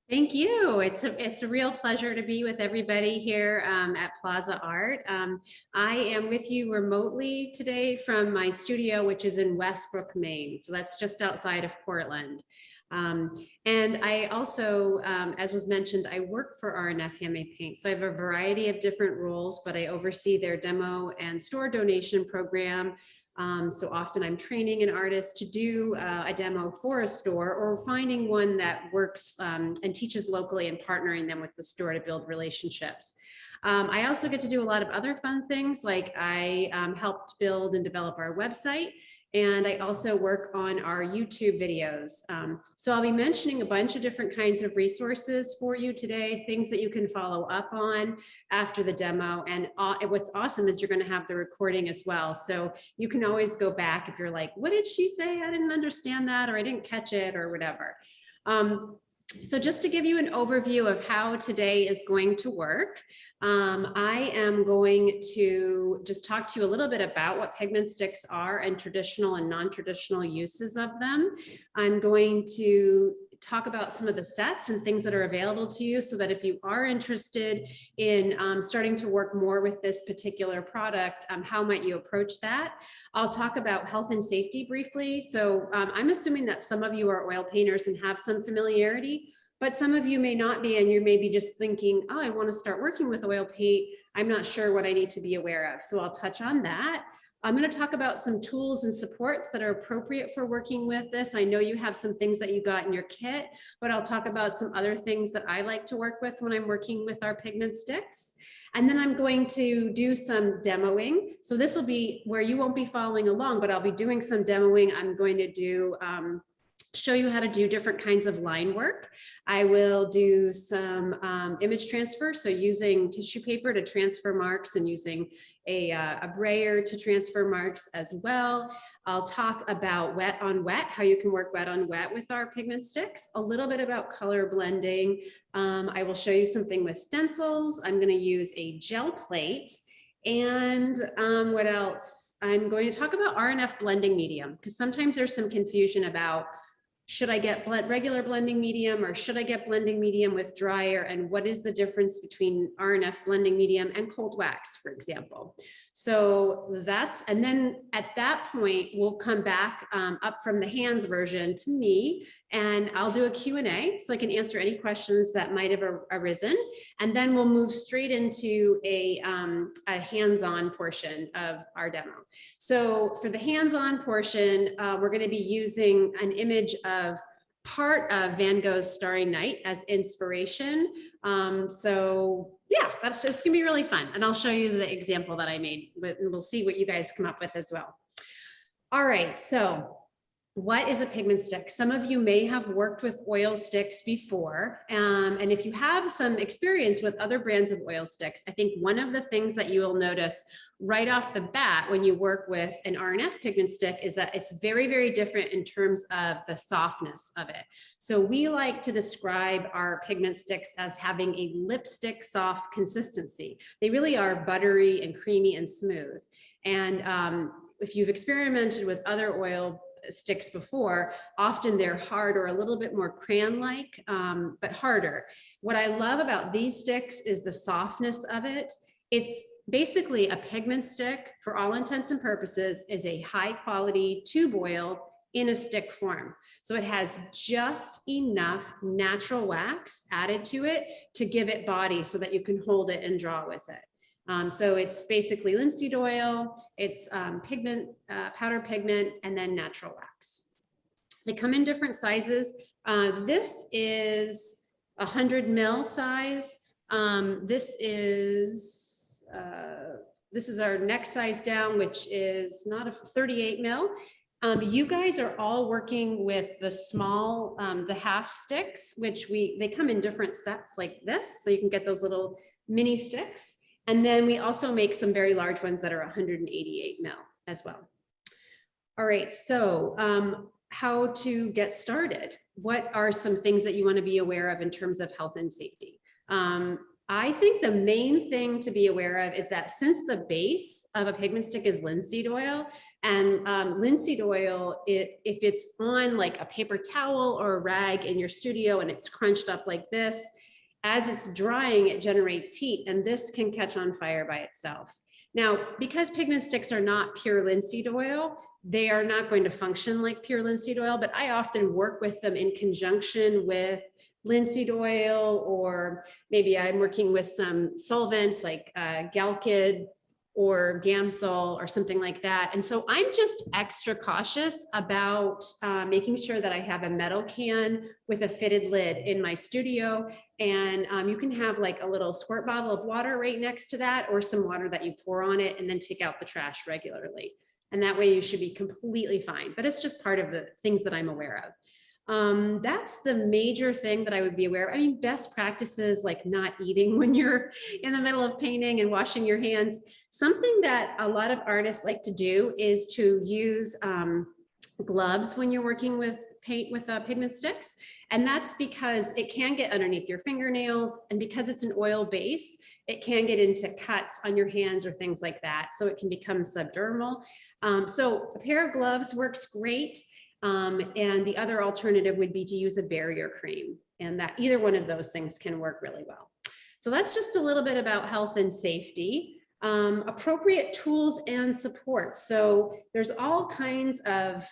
Thank you. It's a real pleasure to be with everybody here at Plaza Art. I am with you remotely today from my studio, which is in Westbrook, Maine. So that's just outside of Portland. Um, and I also, as was mentioned, I work for R F Handmade Paint. So I have a variety of different roles, but I oversee their demo and store donation program. So often I'm training an artist to do a demo for a store or finding one that works and teaches locally and partnering them with the store to build relationships. I also get to do a lot of other fun things, like I helped build and develop our website. And I also work on our YouTube videos. So I'll be mentioning a bunch of different kinds of resources for you today, things that you can follow up on after the demo. And what's awesome is you're going to have the recording as well. So you can always go back if you're like, what did she say? I didn't understand that, or I didn't catch it, or whatever. So just to give you an overview of how today is going to work, I am going to just talk to you a little bit about what pigment sticks are and traditional and non-traditional uses of them. I'm going to talk about some of the sets and things that are available to you so that if you are interested in starting to work more with this particular product, how might you approach that? I'll talk about health and safety briefly. So I'm assuming that some of you are oil painters and have some familiarity, but some of you may not be, and you may be just thinking, oh, I want to start working with oil paint. I'm not sure what I need to be aware of. So I'll touch on that. I'm going to talk about some tools and supports that are appropriate for working with this. I know you have some things that you got in your kit, but I'll talk about some other things that I like to work with when I'm working with our pigment sticks. And then I'm going to do some demoing. So this will be where you won't be following along, but I'll be doing some demoing. I'm going to do show you how to do different kinds of line work. I will do some image transfer, so using tissue paper to transfer marks and using a brayer to transfer marks as well. I'll talk about wet on wet, how you can work wet on wet with our pigment sticks, a little bit about color blending. I will show you something with stencils. I'm going to use a gel plate. And what else? I'm going to talk about R&F blending medium, because sometimes there's some confusion about should I get regular blending medium or should I get blending medium with dryer, and what is the difference between R&F blending medium and cold wax, for example. So that's, and then at that point, we'll come back up from the hands version to me, and I'll do a Q&A so I can answer any questions that might have arisen. And then we'll move straight into a hands-on portion of our demo. So for the hands-on portion, we're going to be using an image of part of Van Gogh's Starry Night as inspiration. So yeah, that's just gonna be really fun. And I'll show you the example that I made, but we'll see what you guys come up with as well. All right, so what is a pigment stick? Some of you may have worked with oil sticks before. And if you have some experience with other brands of oil sticks, I think one of the things that you will notice right off the bat when you work with an R&F pigment stick is that it's very, very different in terms of the softness of it. So we like to describe our pigment sticks as having a lipstick soft consistency. They really are buttery and creamy and smooth. And if you've experimented with other oil sticks before, often they're hard or a little bit more crayon-like, but harder. What I love about these sticks is the softness of it. It's basically a pigment stick, for all intents and purposes, is a high quality tube oil in a stick form. So it has just enough natural wax added to it to give it body so that you can hold it and draw with it. So it's basically linseed oil, it's pigment, powder pigment, and then natural wax. They come in different sizes. This is 100 ml size. This is our next size down, which is not a 38 ml. You guys are all working with the small, the half sticks, which they come in different sets like this. So you can get those little mini sticks. And then we also make some very large ones that are 188 ml as well. All right, so how to get started? What are some things that you want to be aware of in terms of health and safety? I think the main thing to be aware of is that since the base of a pigment stick is linseed oil, and linseed oil, if it's on like a paper towel or a rag in your studio and it's crunched up like this, as it's drying, it generates heat, and this can catch on fire by itself. Now, because pigment sticks are not pure linseed oil, they are not going to function like pure linseed oil, but I often work with them in conjunction with linseed oil, or maybe I'm working with some solvents like Galkid or Gamsol or something like that. And so I'm just extra cautious about making sure that I have a metal can with a fitted lid in my studio. And you can have like a little squirt bottle of water right next to that, or some water that you pour on it and then take out the trash regularly. And that way you should be completely fine. But it's just part of the things that I'm aware of. That's the major thing that I would be aware of. I mean, best practices like not eating when you're in the middle of painting and washing your hands. Something that a lot of artists like to do is to use gloves when you're working with paint with pigment sticks. And that's because it can get underneath your fingernails, and because it's an oil base, it can get into cuts on your hands or things like that. So it can become subdermal. So a pair of gloves works great. And the other alternative would be to use a barrier cream, and that either one of those things can work really well. So that's just a little bit about health and safety. Appropriate tools and support. So there's all kinds of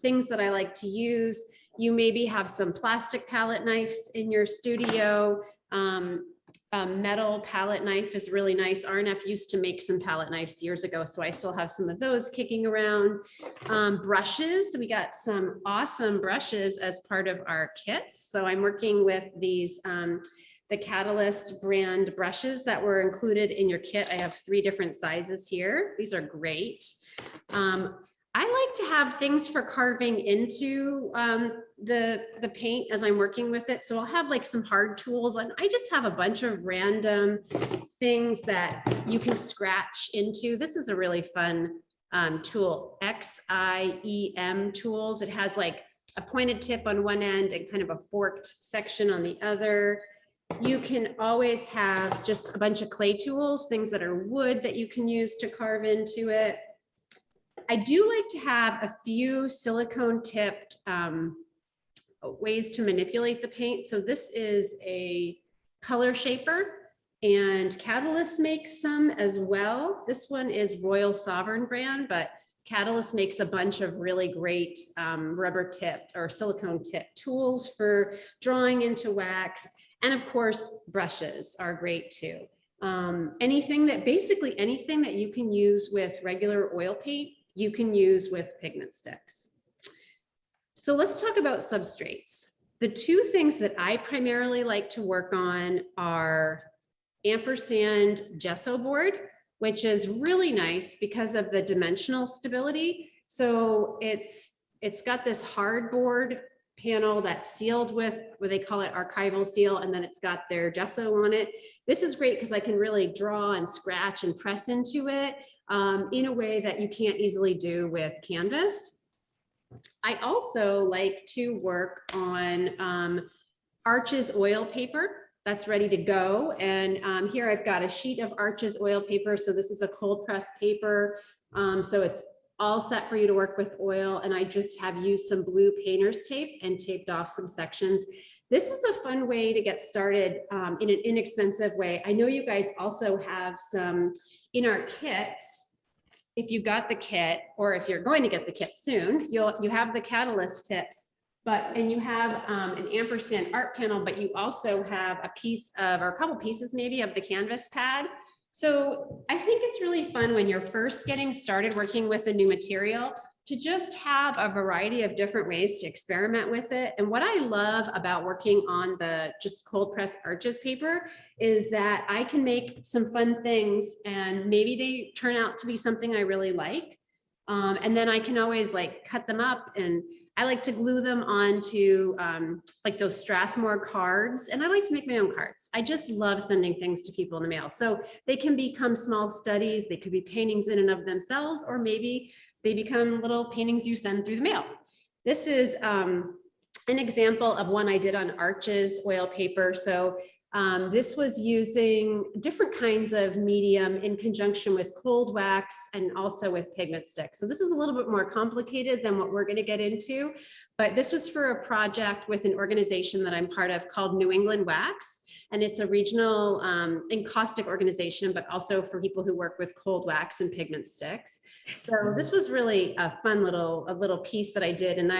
things that I like to use. You maybe have some plastic palette knives in your studio. A metal palette knife is really nice. R F used to make some palette knives years ago, so I still have some of those kicking around. Brushes, we got some awesome brushes as part of our kits. So I'm working with these, the Catalyst brand brushes that were included in your kit. I have 3 different sizes here. These are great. I like to have things for carving into the paint as I'm working with it. So I'll have like some hard tools, and I just have a bunch of random things that you can scratch into. This is a really fun tool, XIEM tools. It has like a pointed tip on one end and kind of a forked section on the other. You can always have just a bunch of clay tools, things that are wood that you can use to carve into it. I do like to have a few silicone tipped ways to manipulate the paint. So this is a color shaper, and Catalyst makes some as well. This one is Royal Sovereign brand, but Catalyst makes a bunch of really great rubber tipped or silicone tipped tools for drawing into wax. And of course, brushes are great too. Basically anything that you can use with regular oil paint, you can use with pigment sticks. So let's talk about substrates. The 2 things that I primarily like to work on are ampersand gesso board, which is really nice because of the dimensional stability. So it's got this hardboard panel that's sealed with what they call it archival seal, and then it's got their gesso on it. This is great because I can really draw and scratch and press into it in a way that you can't easily do with canvas. I also like to work on Arches oil paper that's ready to go. And here I've got a sheet of Arches oil paper. So this is a cold press paper. So it's all set for you to work with oil. And I just have used some blue painter's tape and taped off some sections. This is a fun way to get started in an inexpensive way. I know you guys also have some in our kits. If you got the kit, or if you're going to get the kit soon, you have the Catalyst tips, and you have an ampersand art panel, but you also have a piece of, or a couple pieces maybe, of the canvas pad. So I think it's really fun when you're first getting started working with a new material to just have a variety of different ways to experiment with it. And what I love about working on the just cold press Arches paper is that I can make some fun things, and maybe they turn out to be something I really like. And then I can always like cut them up, and I like to glue them onto like those Strathmore cards, and I like to make my own cards. I just love sending things to people in the mail. So they can become small studies, they could be paintings in and of themselves, or maybe they become little paintings you send through the mail. This is an example of one I did on Arches oil paper. So This was using different kinds of medium in conjunction with cold wax and also with pigment sticks. So this is a little bit more complicated than what we're going to get into, but this was for a project with an organization that I'm part of called New England Wax. And it's a regional encaustic organization, but also for people who work with cold wax and pigment sticks. So this was really a fun little piece that I did. And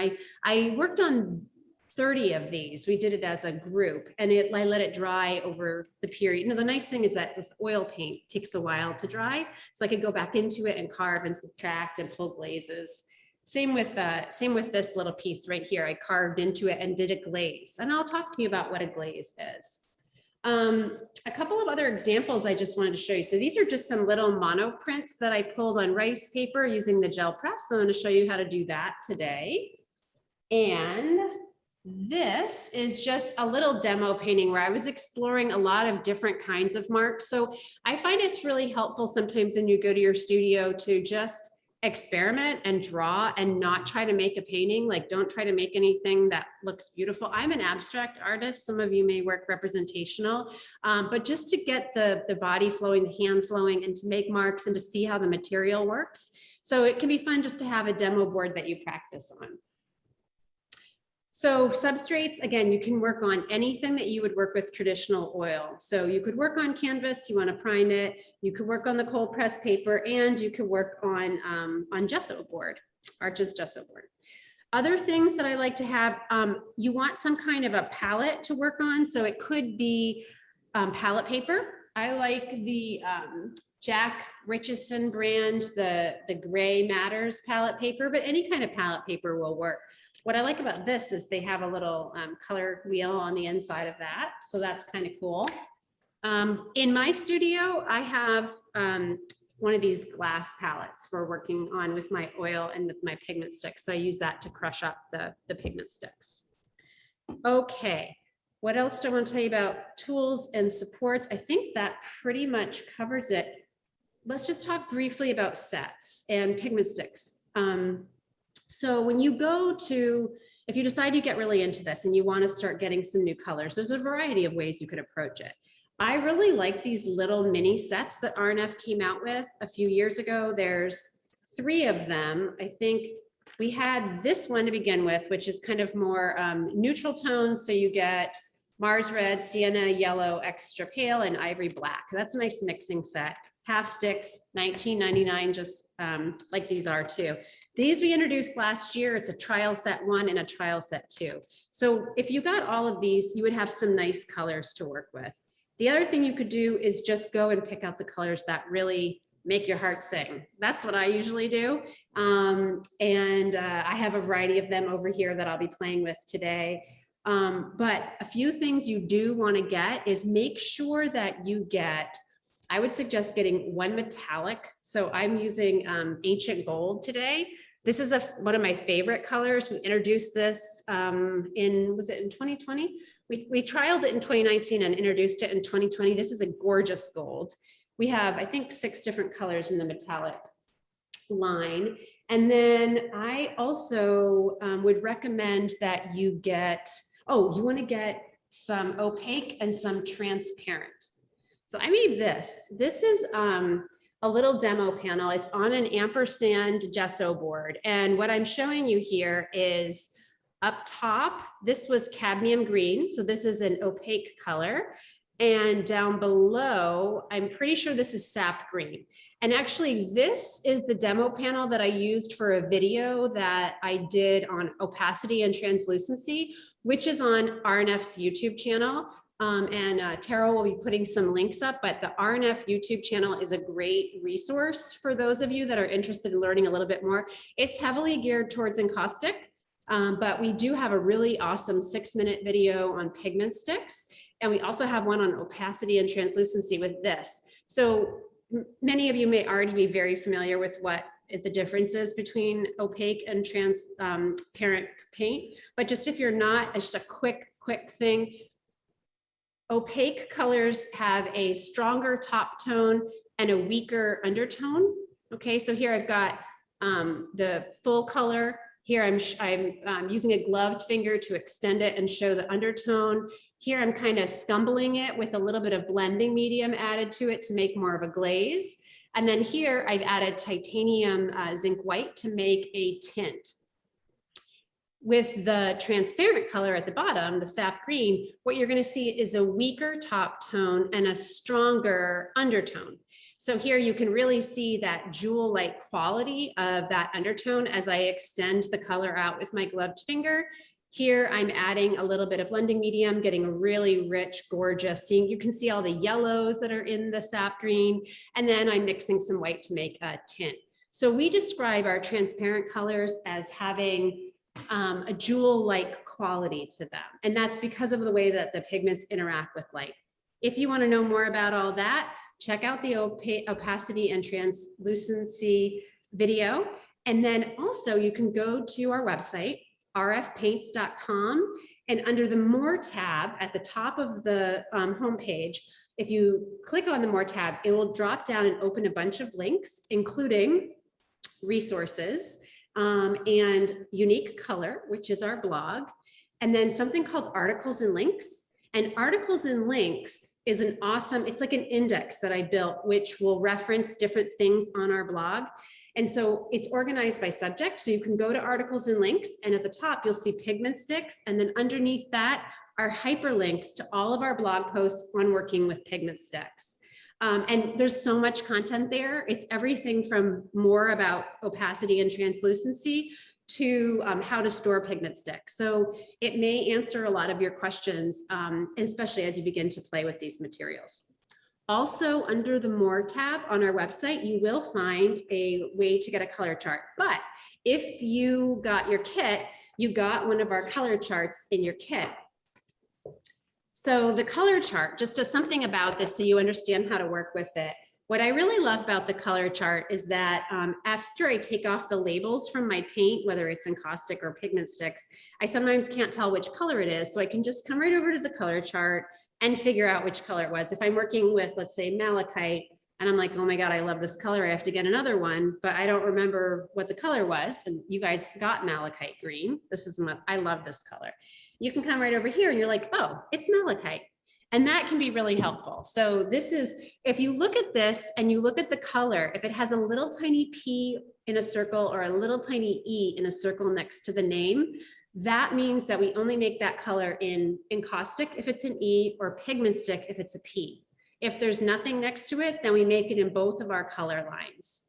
I worked on 30 of these. We did it as a group, and I let it dry over the period. You know, the nice thing is that with oil paint, it takes a while to dry. So I could go back into it and carve and subtract and pull glazes. Same with this little piece right here. I carved into it and did a glaze. And I'll talk to you about what a glaze is. A couple of other examples I just wanted to show you. So these are just some little monoprints that I pulled on rice paper using the gel press. So I'm going to show you how to do that today. And this is just a little demo painting where I was exploring a lot of different kinds of marks. So I find it's really helpful sometimes when you go to your studio to just experiment and draw and not try to make a painting. Like, don't try to make anything that looks beautiful. I'm an abstract artist. Some of you may work representational, but just to get the body flowing, the hand flowing, and to make marks and to see how the material works. So it can be fun just to have a demo board that you practice on. So substrates, again, you can work on anything that you would work with traditional oil. So you could work on canvas, you want to prime it, you could work on the cold press paper, and you could work on gesso board, Arches gesso board. Other things that I like to have, you want some kind of a palette to work on. So it could be palette paper. I like the Jack Richardson brand, the Gray Matters palette paper, but any kind of palette paper will work. What I like about this is they have a little color wheel on the inside of that. So that's kind of cool. In my studio, I have one of these glass palettes for working on with my oil and with my pigment sticks. So I use that to crush up the pigment sticks. Okay, what else do I want to tell you about tools and supports? I think that pretty much covers it. Let's just talk briefly about sets and pigment sticks. So when you go to, if you decide you get really into this and you want to start getting some new colors, there's a variety of ways you could approach it. I really like these little mini sets that R F came out with a few years ago. There's 3 of them. I think we had this one to begin with, which is kind of more neutral tones. So you get Mars red, sienna yellow, extra pale, and ivory black. That's a nice mixing set. Half sticks, $19.99, just like these are too. These we introduced last year. It's a trial set 1 and a trial set 2. So if you got all of these, you would have some nice colors to work with. The other thing you could do is just go and pick out the colors that really make your heart sing. That's what I usually do. I have a variety of them over here that I'll be playing with today. But a few things you do want to get is make sure that you get, I would suggest getting one metallic. So I'm using Ancient Gold today. This is one of my favorite colors. We introduced this was it in 2020? We trialed it in 2019 and introduced it in 2020. This is a gorgeous gold. We have, I think, 6 different colors in the metallic line. And then I also would recommend that you get, you want to get some opaque and some transparent. So I made this. This is a little demo panel. It's on an ampersand gesso board. And what I'm showing you here is up top, this was cadmium green. So this is an opaque color. And down below, I'm pretty sure this is sap green. And actually, this is the demo panel that I used for a video that I did on opacity and translucency, which is on RNF's YouTube channel. Tara will be putting some links up, but the RNF YouTube channel is a great resource for those of you that are interested in learning a little bit more. It's heavily geared towards encaustic, but we do have a really awesome 6-minute video on pigment sticks. And we also have one on opacity and translucency with this. So many of you may already be very familiar with what the difference is between opaque and transparent paint. But just if you're not, it's just a quick thing. Opaque colors have a stronger top tone and a weaker undertone. Okay, so here I've got the full color Here I'm using a gloved finger to extend it and show the undertone. Here I'm kind of scumbling it with a little bit of blending medium added to it to make more of a glaze. And then here I've added titanium zinc white to make a tint. With the transparent color at the bottom, the sap green, what you're going to see is a weaker top tone and a stronger undertone. So here you can really see that jewel-like quality of that undertone as I extend the color out with my gloved finger. Here I'm adding a little bit of blending medium, getting a really rich, gorgeous, you can see all the yellows that are in the sap green, and then I'm mixing some white to make a tint. So we describe our transparent colors as having a jewel-like quality to them. And that's because of the way that the pigments interact with light. If you want to know more about all that, check out the opacity and translucency video. And then also you can go to our website, rfpaints.com, and under the More tab at the top of the homepage, if you click on the More tab, it will drop down and open a bunch of links, including resources, and Unique Color, which is our blog, and then something called Articles and Links. And Articles and Links is an awesome, it's like an index that I built, which will reference different things on our blog. And so it's organized by subject. So you can go to Articles and Links, and at the top, you'll see pigment sticks. And then underneath that are hyperlinks to all of our blog posts on working with pigment sticks. And there's so much content there. It's everything from more about opacity and translucency to how to store pigment sticks. So it may answer a lot of your questions, especially as you begin to play with these materials. Also, under the More tab on our website, you will find a way to get a color chart. But if you got your kit, you got one of our color charts in your kit. So the color chart, just something about this so you understand how to work with it. What I really love about the color chart is that after I take off the labels from my paint, whether it's encaustic or pigment sticks, I sometimes can't tell which color it is. So I can just come right over to the color chart and figure out which color it was. If I'm working with, let's say, malachite, and I'm like, oh my God, I love this color, I have to get another one, but I don't remember what the color was. And you guys got malachite green. This is what I love this color. You can come right over here and you're like, oh, it's malachite. And that can be really helpful. So this is, if you look at this and you look at the color, if it has a little tiny P in a circle or a little tiny E in a circle next to the name, that means that we only make that color in encaustic if it's an E, or pigment stick if it's a P. If there's nothing next to it, then we make it in both of our color lines.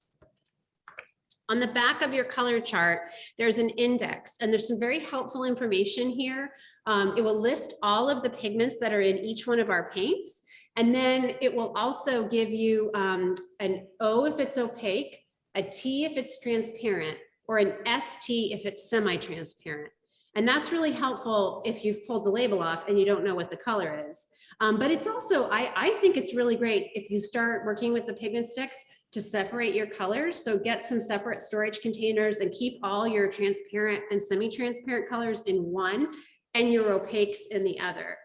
On the back of your color chart, there's an index, and there's some very helpful information here. It will list all of the pigments that are in each one of our paints, and then it will also give you an O if it's opaque, a T if it's transparent, or an ST if it's semi-transparent. And that's really helpful if you've pulled the label off and you don't know what the color is. But it's also, I think it's really great if you start working with the pigment sticks to separate your colors. So get some separate storage containers and keep all your transparent and semi-transparent colors in one and your opaques in the other.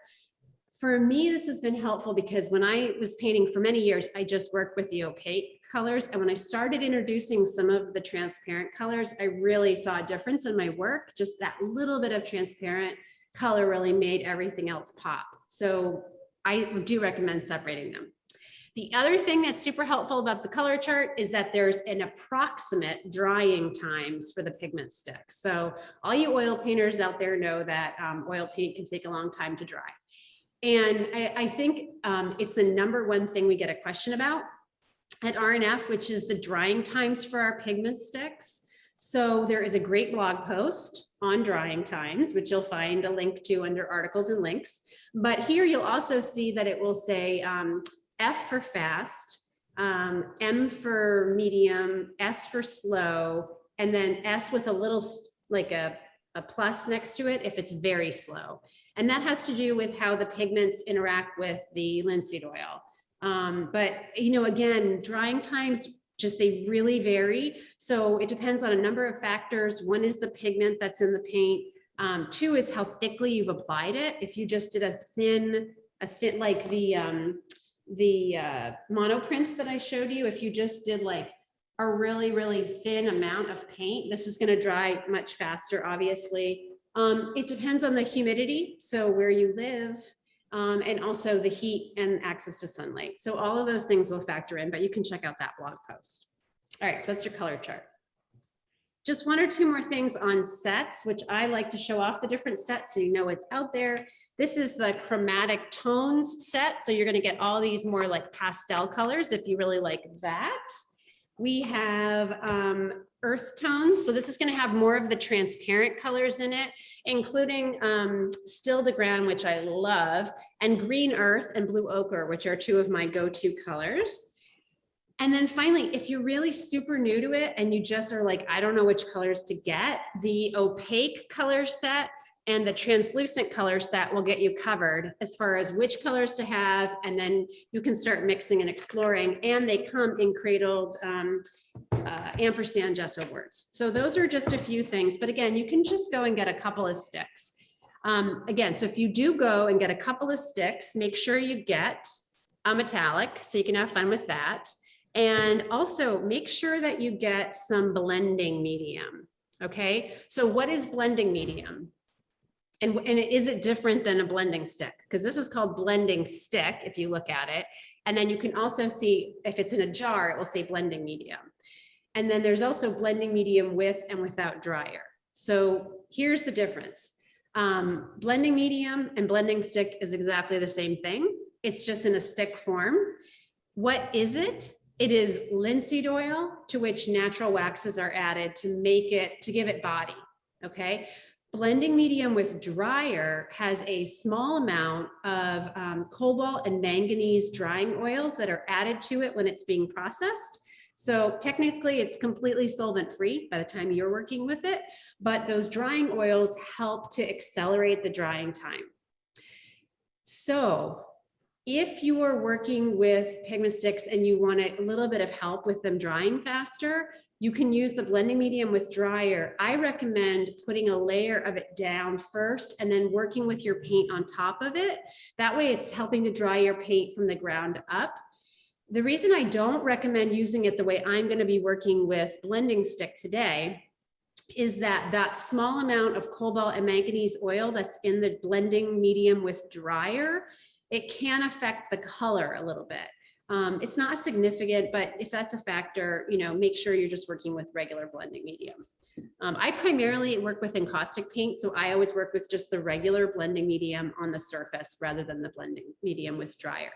For me, this has been helpful because when I was painting for many years, I just worked with the opaque colors. And when I started introducing some of the transparent colors, I really saw a difference in my work. Just that little bit of transparent color really made everything else pop. So I do recommend separating them. The other thing that's super helpful about the color chart is that there's an approximate drying times for the pigment sticks. So all you oil painters out there know that oil paint can take a long time to dry. And I think it's the #1 thing we get a question about at RNF, which is the drying times for our pigment sticks. So there is a great blog post on drying times, which you'll find a link to under Articles and Links. But here you'll also see that it will say F for fast, M for medium, S for slow, and then S with a little, like a plus next to it if it's very slow. And that has to do with how the pigments interact with the linseed oil. But, you know, again, drying times, they really vary. So it depends on a number of factors. One is the pigment that's in the paint. 2 is how thickly you've applied it. If you just did a thin like the monoprints that I showed you, if you just did like a really, really thin amount of paint. This is going to dry much faster, obviously. It depends on the humidity, so where you live, and also the heat and access to sunlight. So all of those things will factor in, but you can check out that blog post. All right, so that's your color chart. Just one or two more things on sets, which I like to show off the different sets so you know what's out there. This is the Chromatic Tones set. So you're going to get all these more like pastel colors if you really like that. We have earth tones. So this is going to have more of the transparent colors in it, including Still de Grand, which I love, and green earth and blue ochre, which are two of my go-to colors. And then finally, if you're really super new to it and you just are like, I don't know which colors to get, the opaque color set and the translucent color set will get you covered as far as which colors to have. And then you can start mixing and exploring. And they come in cradled ampersand gesso boards. So those are just a few things. But again, you can just go and get a couple of sticks. Again, so if you do go and get a couple of sticks, make sure you get a metallic so you can have fun with that. And also make sure that you get some blending medium. Okay, so what is blending medium? And is it different than a blending stick? Because this is called blending stick if you look at it. And then you can also see if it's in a jar, it will say blending medium. And then there's also blending medium with and without dryer. So here's the difference. Blending medium and blending stick is exactly the same thing. It's just in a stick form. What is it? It is linseed oil to which natural waxes are added to give it body, okay? Blending medium with dryer has a small amount of cobalt and manganese drying oils that are added to it when it's being processed. So technically it's completely solvent free by the time you're working with it, but those drying oils help to accelerate the drying time. So if you are working with pigment sticks and you want a little bit of help with them drying faster, you can use the blending medium with dryer. I recommend putting a layer of it down first and then working with your paint on top of it. That way it's helping to dry your paint from the ground up. The reason I don't recommend using it the way I'm going to be working with blending stick today is that small amount of cobalt and manganese oil that's in the blending medium with dryer, it can affect the color a little bit. It's not significant, but if that's a factor, make sure you're just working with regular blending medium. I primarily work with encaustic paint, so I always work with just the regular blending medium on the surface rather than the blending medium with dryer.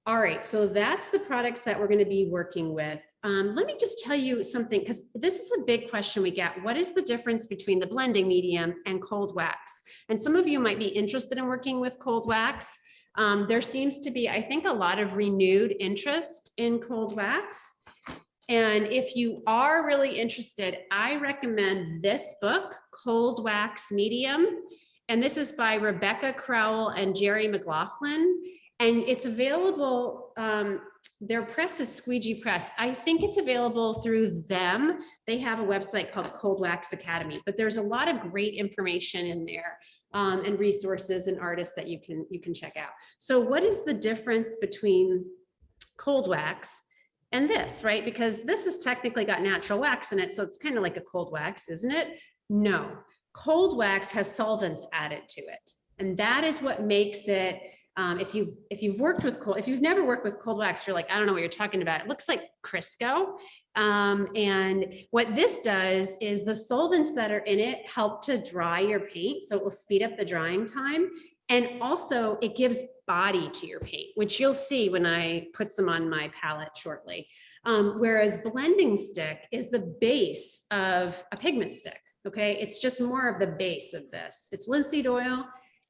All right, so that's the products that we're going to be working with. Let me just tell you something, because this is a big question we get. What is the difference between the blending medium and cold wax? And some of you might be interested in working with cold wax. There seems to be, I think, a lot of renewed interest in cold wax. And if you are really interested, I recommend this book, Cold Wax Medium. And this is by Rebecca Crowell and Jerry McLaughlin. And it's available, their press is Squeegee Press. I think it's available through them. They have a website called Cold Wax Academy, but there's a lot of great information in there and resources and artists that you can check out. So what is the difference between cold wax and this, right? Because this has technically got natural wax in it, so it's kind of like a cold wax, isn't it? No, cold wax has solvents added to it. And that is what makes it, if you've never worked with cold wax, you're like, I don't know what you're talking about. It looks like Crisco. And what this does is the solvents that are in it help to dry your paint. So it will speed up the drying time. And also it gives body to your paint, which you'll see when I put some on my palette shortly. Whereas blending stick is the base of a pigment stick. Okay. It's just more of the base of this. It's linseed oil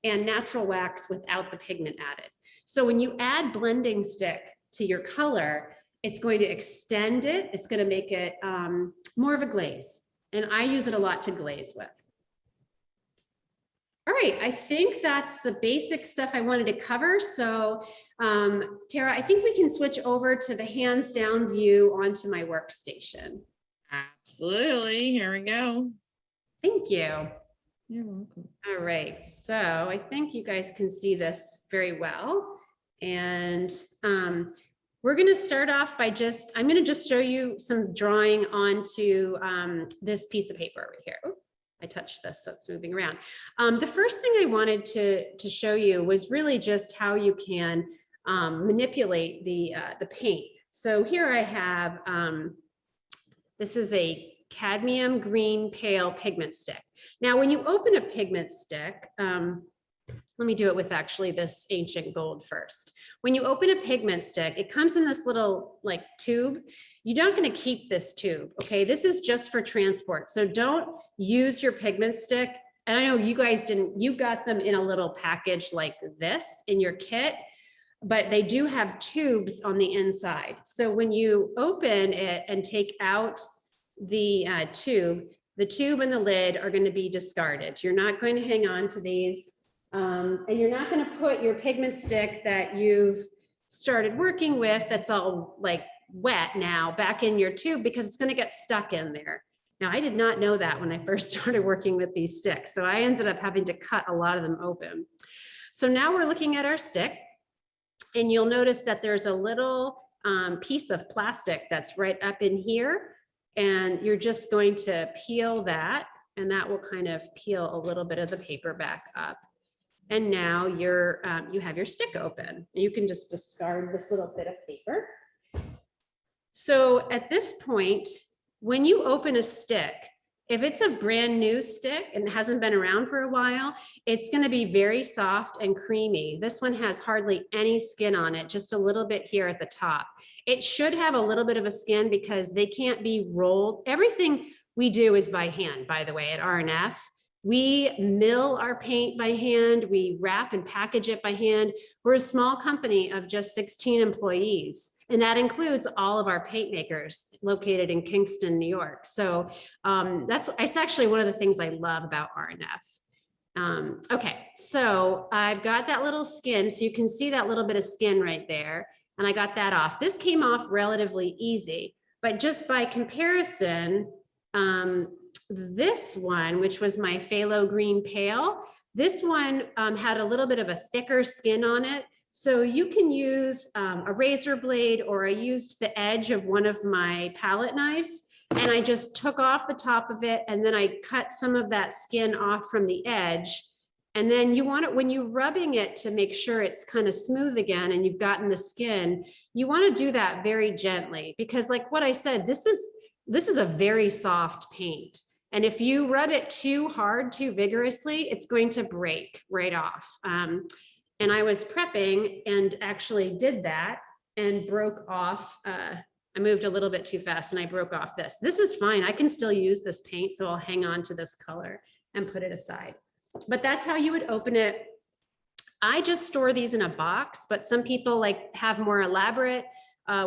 and natural wax without the pigment added. So when you add blending stick to your color, it's going to extend it. It's going to make it more of a glaze. And I use it a lot to glaze with. All right, I think that's the basic stuff I wanted to cover. So Tara, I think we can switch over to the hands down view onto my workstation. Absolutely, here we go. Thank you. You're welcome. All right, so I think you guys can see this very well. And we're going to start off by I'm going to just show you some drawing onto this piece of paper right here. Oh, I touched this, so it's moving around. The first thing I wanted to show you was really just how you can manipulate the paint. So here I have, this is a cadmium green pale pigment stick. Now, when you open a pigment stick, let me do it with actually this ancient gold first. When you open a pigment stick, it comes in this little like tube. You're not going to keep this tube, okay? This is just for transport. So don't use your pigment stick. And I know you guys didn't, you got them in a little package like this in your kit, but they do have tubes on the inside. So when you open it and take out the tube and the lid are going to be discarded. You're not going to hang on to these. And you're not going to put your pigment stick that you've started working with that's all like wet now back in your tube because it's going to get stuck in there. Now, I did not know that when I first started working with these sticks. So I ended up having to cut a lot of them open. So now we're looking at our stick and you'll notice that there's a little piece of plastic that's right up in here. And you're just going to peel that and that will kind of peel a little bit of the paper back up. And now you have your stick open. You can just discard this little bit of paper. So at this point, when you open a stick, if it's a brand new stick and it hasn't been around for a while, it's going to be very soft and creamy. This one has hardly any skin on it, just a little bit here at the top. It should have a little bit of a skin because they can't be rolled. Everything we do is by hand, by the way, at RNF. We mill our paint by hand, we wrap and package it by hand. We're a small company of just 16 employees, and that includes all of our paint makers located in Kingston, New York. So it's actually one of the things I love about RNF. Okay, so I've got that little skin, so you can see that little bit of skin right there, and I got that off. This came off relatively easy, but just by comparison, this one, which was my phthalo green pale, this one had a little bit of a thicker skin on it. So you can use a razor blade, or I used the edge of one of my palette knives and I just took off the top of it and then I cut some of that skin off from the edge. And then you want it, when you're rubbing it to make sure it's kind of smooth again and you've gotten the skin, you want to do that very gently because like what I said, this is a very soft paint. And if you rub it too hard, too vigorously, it's going to break right off. And I was prepping and actually did that and broke off. I moved a little bit too fast and I broke off this. This is fine. I can still use this paint, so I'll hang on to this color and put it aside. But that's how you would open it. I just store these in a box, but some people like have more elaborate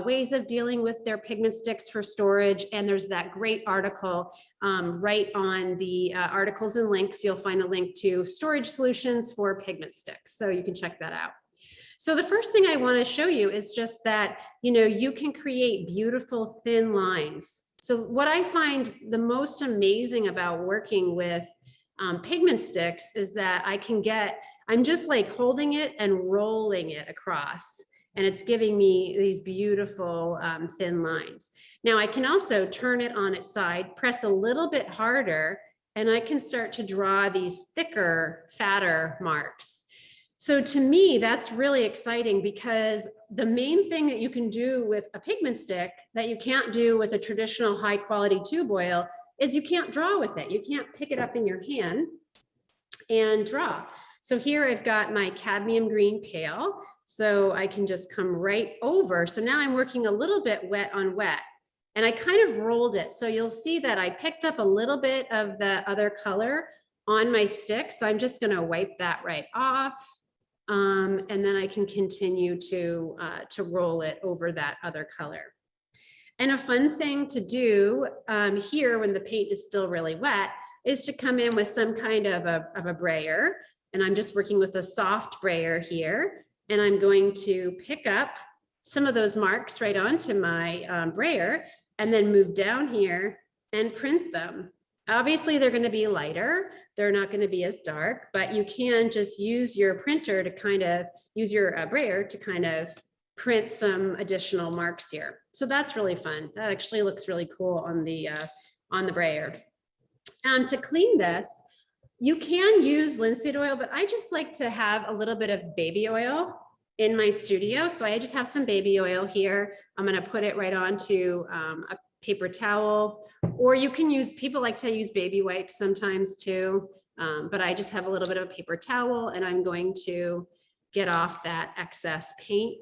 ways of dealing with their pigment sticks for storage. And there's that great article right on the articles and links. You'll find a link to storage solutions for pigment sticks. So you can check that out. So the first thing I want to show you is just that, you can create beautiful thin lines. So what I find the most amazing about working with pigment sticks is that I'm just like holding it and rolling it across. And it's giving me these beautiful thin lines. Now I can also turn it on its side, press a little bit harder, and I can start to draw these thicker, fatter marks. So to me, that's really exciting because the main thing that you can do with a pigment stick that you can't do with a traditional high quality tube oil is you can't draw with it. You can't pick it up in your hand and draw. So here I've got my cadmium green pale. So I can just come right over. So now I'm working a little bit wet on wet and I kind of rolled it. So you'll see that I picked up a little bit of the other color on my stick. So I'm just going to wipe that right off. And then I can continue to roll it over that other color. And a fun thing to do here when the paint is still really wet is to come in with some kind of a brayer. And I'm just working with a soft brayer here. And I'm going to pick up some of those marks right onto my brayer and then move down here and print them. Obviously, they're going to be lighter. They're not going to be as dark, but you can just use your printer to kind of use your brayer to kind of print some additional marks here. So that's really fun. That actually looks really cool on the brayer. To clean this, you can use linseed oil, but I just like to have a little bit of baby oil in my studio. So I just have some baby oil here. I'm going to put it right onto a paper towel, or you can use, people like to use baby wipes sometimes too. But I just have a little bit of a paper towel, and I'm going to get off that excess paint.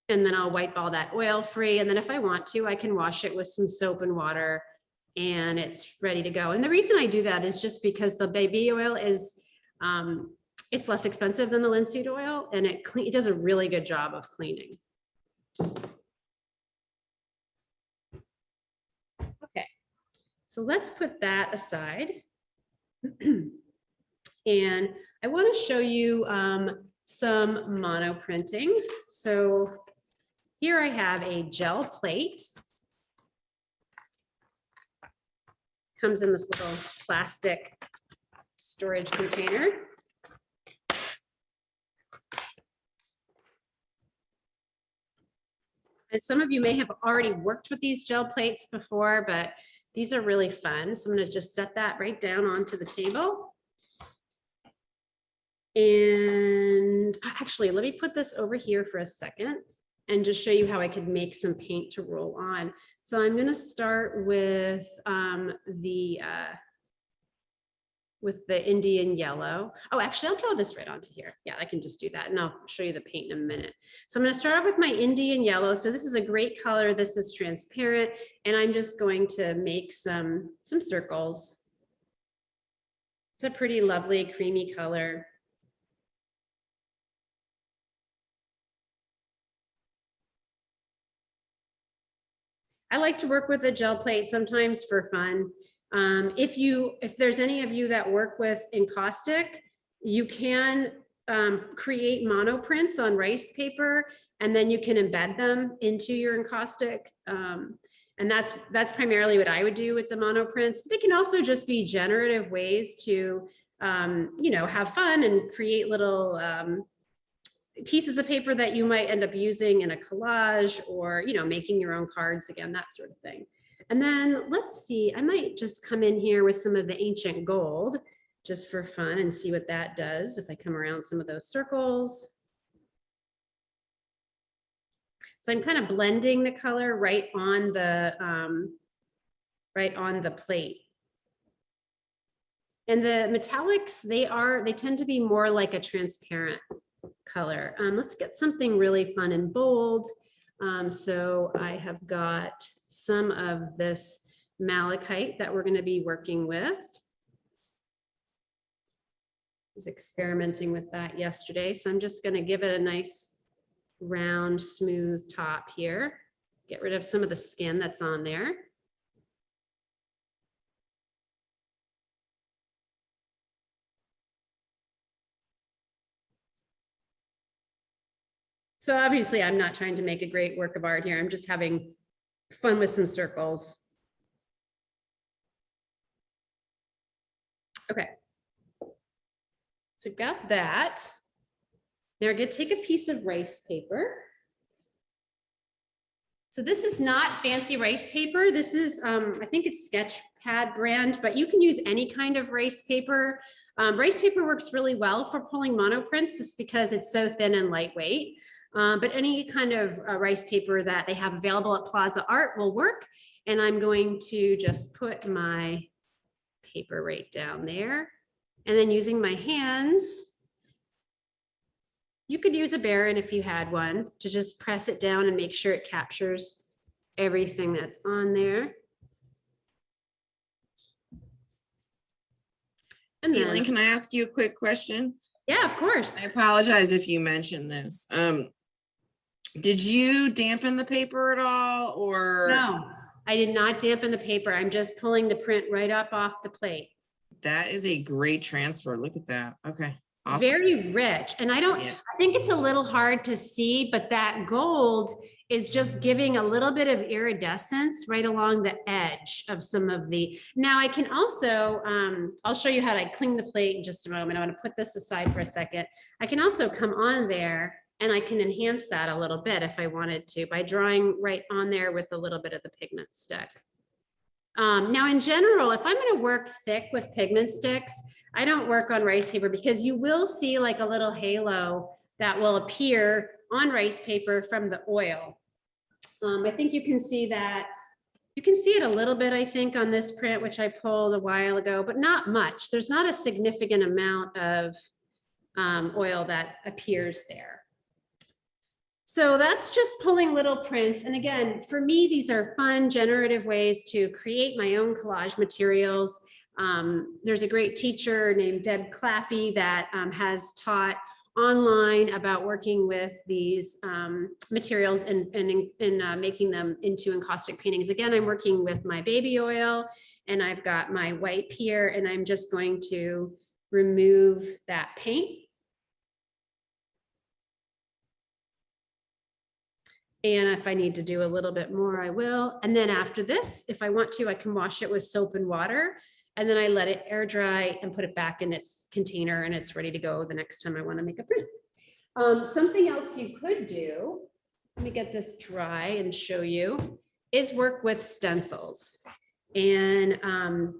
And then I'll wipe all that oil free. And then if I want to, I can wash it with some soap and water, and it's ready to go. And the reason I do that is just because the baby oil is, it's less expensive than the linseed oil, and it does a really good job of cleaning. Okay, so let's put that aside. And I want to show you some monoprinting. So here I have a gel plate. Comes in this little plastic storage container. And some of you may have already worked with these gel plates before, but these are really fun. So I'm going to just set that right down onto the table. And actually, let me put this over here for a second and just show you how I could make some paint to roll on. So I'm going to start with the Indian yellow. Oh, actually, I'll draw this right onto here. Yeah, I can just do that, and I'll show you the paint in a minute. So I'm going to start off with my Indian yellow. So this is a great color. This is transparent, and I'm just going to make some circles. It's a pretty lovely creamy color. I like to work with a gel plate sometimes for fun. If there's any of you that work with encaustic, you can create monoprints on rice paper, and then you can embed them into your encaustic. And that's primarily what I would do with the monoprints. But they can also just be generative ways to, have fun and create little pieces of paper that you might end up using in a collage, or making your own cards, again, that sort of thing. And then let's see, I might just come in here with some of the ancient gold just for fun and see what that does if I come around some of those circles. So I'm kind of blending the color right on the plate. And the metallics, they tend to be more like a transparent color. Let's get something really fun and bold. So I have got some of this malachite that we're going to be working with. I was experimenting with that yesterday, so I'm just going to give it a nice round, smooth top here. Get rid of some of the skin that's on there. So obviously I'm not trying to make a great work of art here. I'm just having fun with some circles. Okay. So I've got that. Now we're going to take a piece of rice paper. So this is not fancy rice paper. This is, I think it's Sketchpad brand, but you can use any kind of rice paper. Rice paper works really well for pulling monoprints just because it's so thin and lightweight. But any kind of rice paper that they have available at Plaza Art will work. And I'm going to just put my paper right down there. And then using my hands, you could use a Baron if you had one, to just press it down and make sure it captures everything that's on there. And then, Dietlind, can I ask you a quick question? Yeah, of course. I apologize if you mentioned this. Did you dampen the paper at all, or? No, I did not dampen the paper. I'm just pulling the print right up off the plate. That is a great transfer. Look at that. Okay. It's awesome. Very rich. And I think it's a little hard to see, but that gold is just giving a little bit of iridescence right along the edge of some of the, now I can also, I'll show you how to clean the plate in just a moment. I want to put this aside for a second. I can also come on there and I can enhance that a little bit if I wanted to by drawing right on there with a little bit of the pigment stick. Now in general, if I'm going to work thick with pigment sticks, I don't work on rice paper because you will see like a little halo that will appear on rice paper from the oil. I think you can see that. You can see it a little bit, I think, on this print, which I pulled a while ago, but not much. There's not a significant amount of oil that appears there. So that's just pulling little prints. And again, for me, these are fun, generative ways to create my own collage materials. There's a great teacher named Deb Claffey that has taught online about working with these materials and making them into encaustic paintings. Again, I'm working with my baby oil and I've got my wipe here and I'm just going to remove that paint. And if I need to do a little bit more, I will. And then after this, if I want to, I can wash it with soap and water. And then I let it air dry and put it back in its container and it's ready to go the next time I want to make a print. Something else you could do, let me get this dry and show you, is work with stencils. And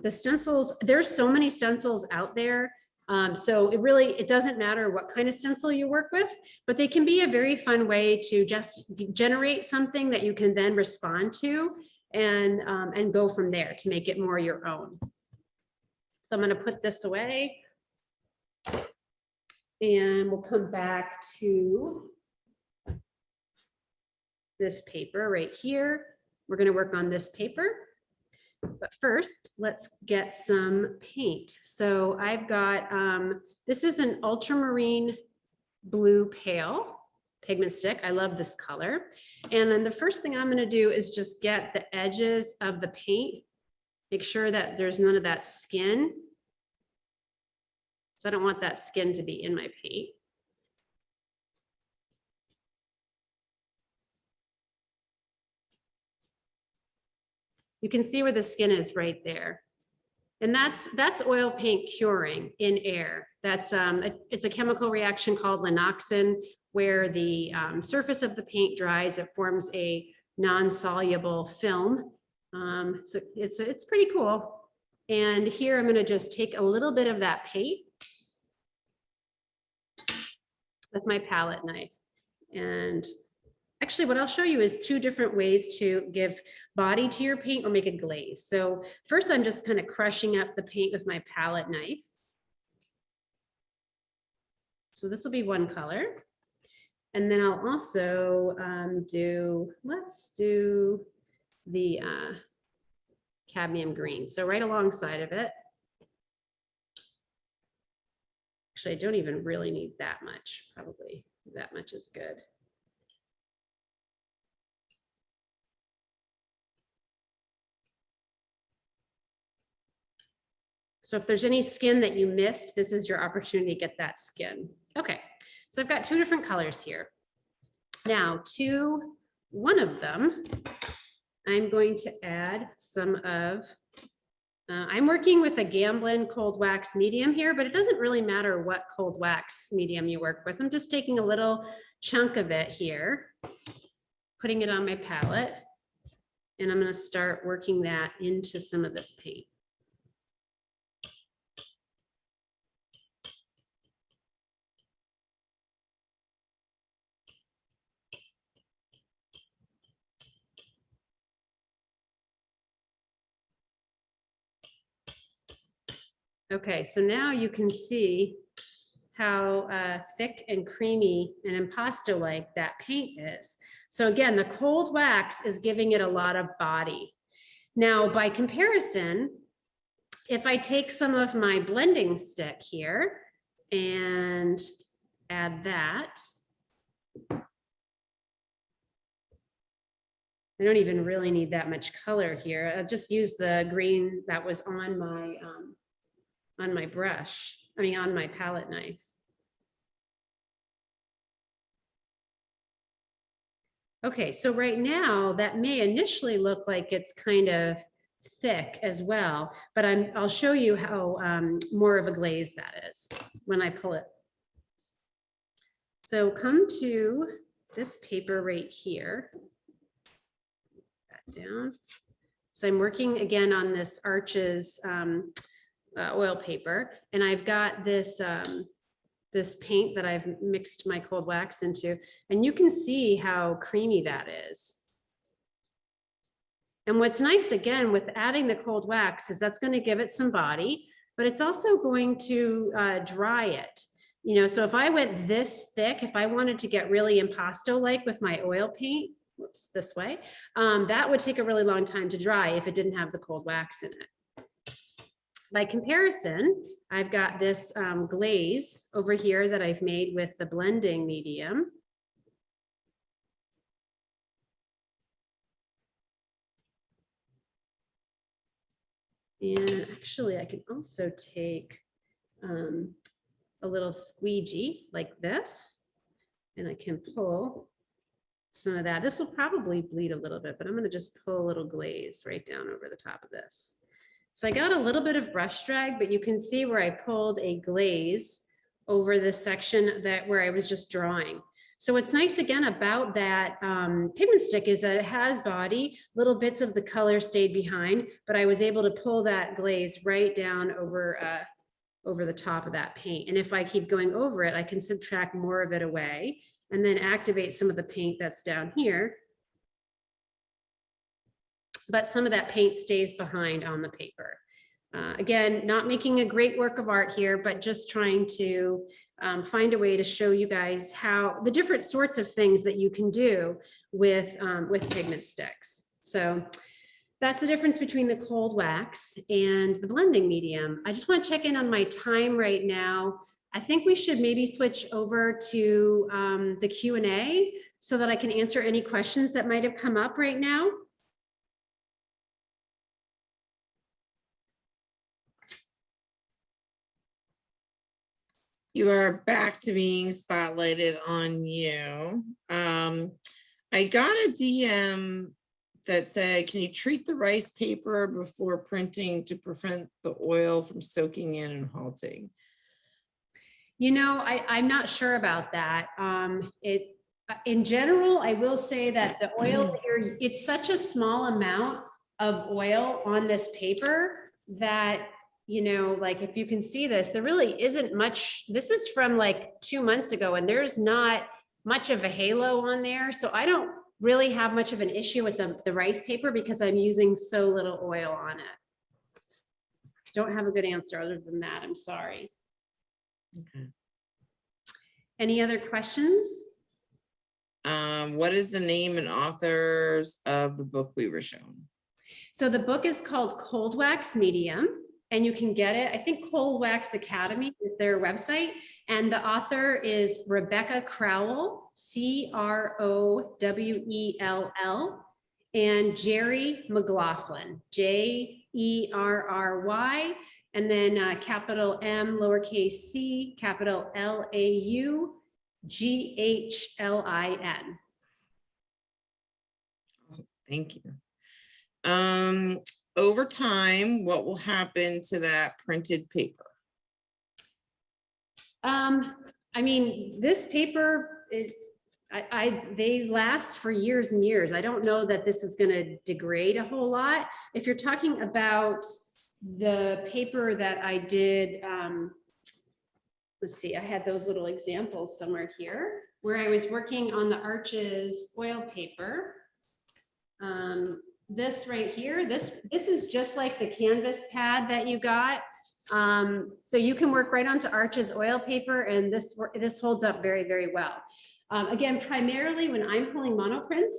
the stencils, there's so many stencils out there. So it doesn't matter what kind of stencil you work with, but they can be a very fun way to just generate something that you can then respond to and go from there to make it more your own. So I'm going to put this away and we'll come back to this paper right here. We're going to work on this paper. But first, let's get some paint. So I've got, this is an ultramarine blue pale pigment stick. I love this color. And then the first thing I'm going to do is just get the edges of the paint. Make sure that there's none of that skin. So I don't want that skin to be in my paint. You can see where the skin is right there. And that's oil paint curing in air. That's it's a chemical reaction called linoxin, where the surface of the paint dries. It forms a non-soluble film. So it's pretty cool. And here I'm going to just take a little bit of that paint with my palette knife. And actually, what I'll show you is two different ways to give body to your paint or make a glaze. So first, I'm just kind of crushing up the paint with my palette knife. So this will be one color. And then I'll also let's do the cadmium green. So right alongside of it. Actually, I don't even really need that much, probably that much is good. So if there's any skin that you missed, this is your opportunity to get that skin. Okay, so I've got two different colors here. Now to one of them, I'm going to add some of, I'm working with a Gamblin cold wax medium here, but it doesn't really matter what cold wax medium you work with. I'm just taking a little chunk of it here, putting it on my palette, and I'm going to start working that into some of this paint. Okay, so now you can see how thick and creamy and impasto-like that paint is. So again, the cold wax is giving it a lot of body. Now, by comparison, if I take some of my blending stick here and add that, I don't even really need that much color here. I'll just use the green that was on my brush, on my palette knife. Okay, so right now that may initially look like it's kind of thick as well, but I'll show you how more of a glaze that is when I pull it. So come to this paper right here. That down. So I'm working again on this Arches oil paper, and I've got this this paint that I've mixed my cold wax into, and you can see how creamy that is. And what's nice again with adding the cold wax is that's going to give it some body, but it's also going to dry it. You know, so if I went this thick, if I wanted to get really impasto-like with my oil paint, whoops, this way, that would take a really long time to dry if it didn't have the cold wax in it. By comparison, I've got this glaze over here that I've made with the blending medium. And actually, I can also take a little squeegee like this, and I can pull some of that. This will probably bleed a little bit, but I'm going to just pull a little glaze right down over the top of this. So I got a little bit of brush drag, but you can see where I pulled a glaze over this section where I was just drawing. So what's nice again about that pigment stick is that it has body, little bits of the color stayed behind, but I was able to pull that glaze right down over the top of that paint. And if I keep going over it, I can subtract more of it away and then activate some of the paint that's down here. But some of that paint stays behind on the paper. Again, not making a great work of art here, but just trying to find a way to show you guys how the different sorts of things that you can do with pigment sticks. So that's the difference between the cold wax and the blending medium. I just want to check in on my time right now. I think we should maybe switch over to the Q&A so that I can answer any questions that might have come up right now. You are back to being spotlighted on you. I got a DM that said, can you treat the rice paper before printing to prevent the oil from soaking in and halting? You know, I'm not sure about that. In general, I will say that the oil here, it's such a small amount of oil on this paper that, you know, like if you can see this, there really isn't much. This is from like 2 months ago, and there's not much of a halo on there. So I don't really have much of an issue with the rice paper because I'm using so little oil on it. Don't have a good answer other than that. I'm sorry. Okay. Any other questions? What is the name and authors of the book we were shown? So the book is called Cold Wax Medium, and you can get it. I think Cold Wax Academy is their website, and the author is Rebecca Crowell, Crowell, and Jerry McLaughlin, Jerry, and then capital M, lowercase c, capital Laughlin. Awesome. Thank you. Over time, what will happen to that printed paper? I mean, this paper, they last for years and years. I don't know that this is going to degrade a whole lot. If you're talking about the paper that I did, let's see, I had those little examples somewhere here where I was working on the Arches oil paper. This right here, this is just like the canvas pad that you got. So you can work right onto Arches oil paper, and this holds up very, very well. Again, primarily when I'm pulling monoprints,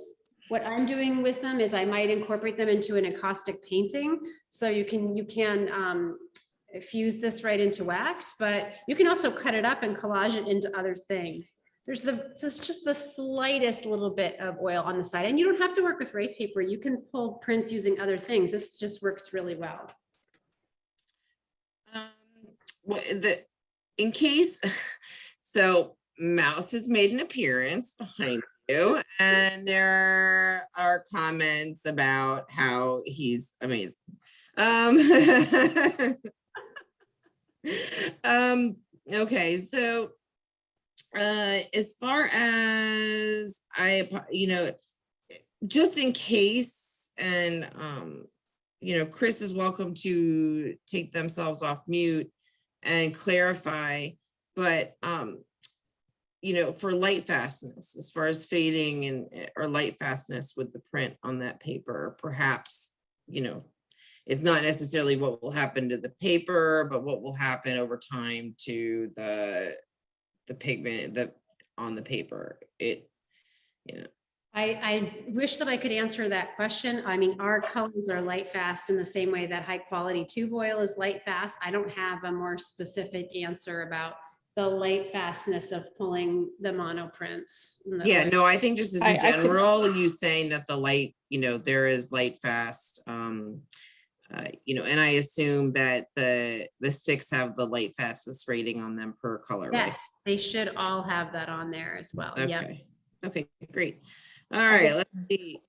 what I'm doing with them is I might incorporate them into an encaustic painting. So you can fuse this right into wax, but you can also cut it up and collage it into other things. There's just the slightest little bit of oil on the side, and you don't have to work with rice paper. You can pull prints using other things. This just works really well. In case, so Mouse has made an appearance behind you. And there are comments about how he's amazing. Okay, so as far as just in case, and Chris is welcome to take themselves off mute and clarify, but for light fastness, as far as fading and or light fastness with the print on that paper, perhaps, it's not necessarily what will happen to the paper, but what will happen over time to the pigment on the paper. I wish that I could answer that question. I mean, our colors are light fast in the same way that high quality tube oil is light fast. I don't have a more specific answer about the light fastness of pulling the monoprints. Yeah, no, I think just as in I could- general, you saying that the light, there is light fast, and I assume that the sticks have the light fastest rating on them per color, right? Yes, they should all have that on there as well. Yep. Okay. Okay, great. All right, let's see.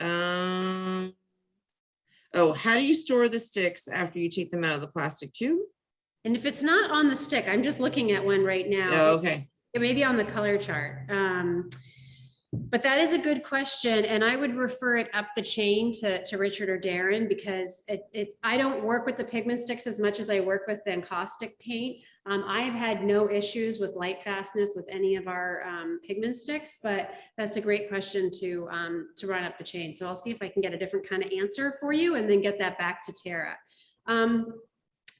Oh, how do you store the sticks after you take them out of the plastic tube? And if it's not on the stick, I'm just looking at one right now. Oh, okay. It may be on the color chart. But that is a good question. And I would refer it up the chain to Richard or Darren, because I don't work with the pigment sticks as much as I work with the encaustic paint. I have had no issues with light fastness with any of our pigment sticks, but that's a great question to run up the chain. So I'll see if I can get a different kind of answer for you and then get that back to Tara.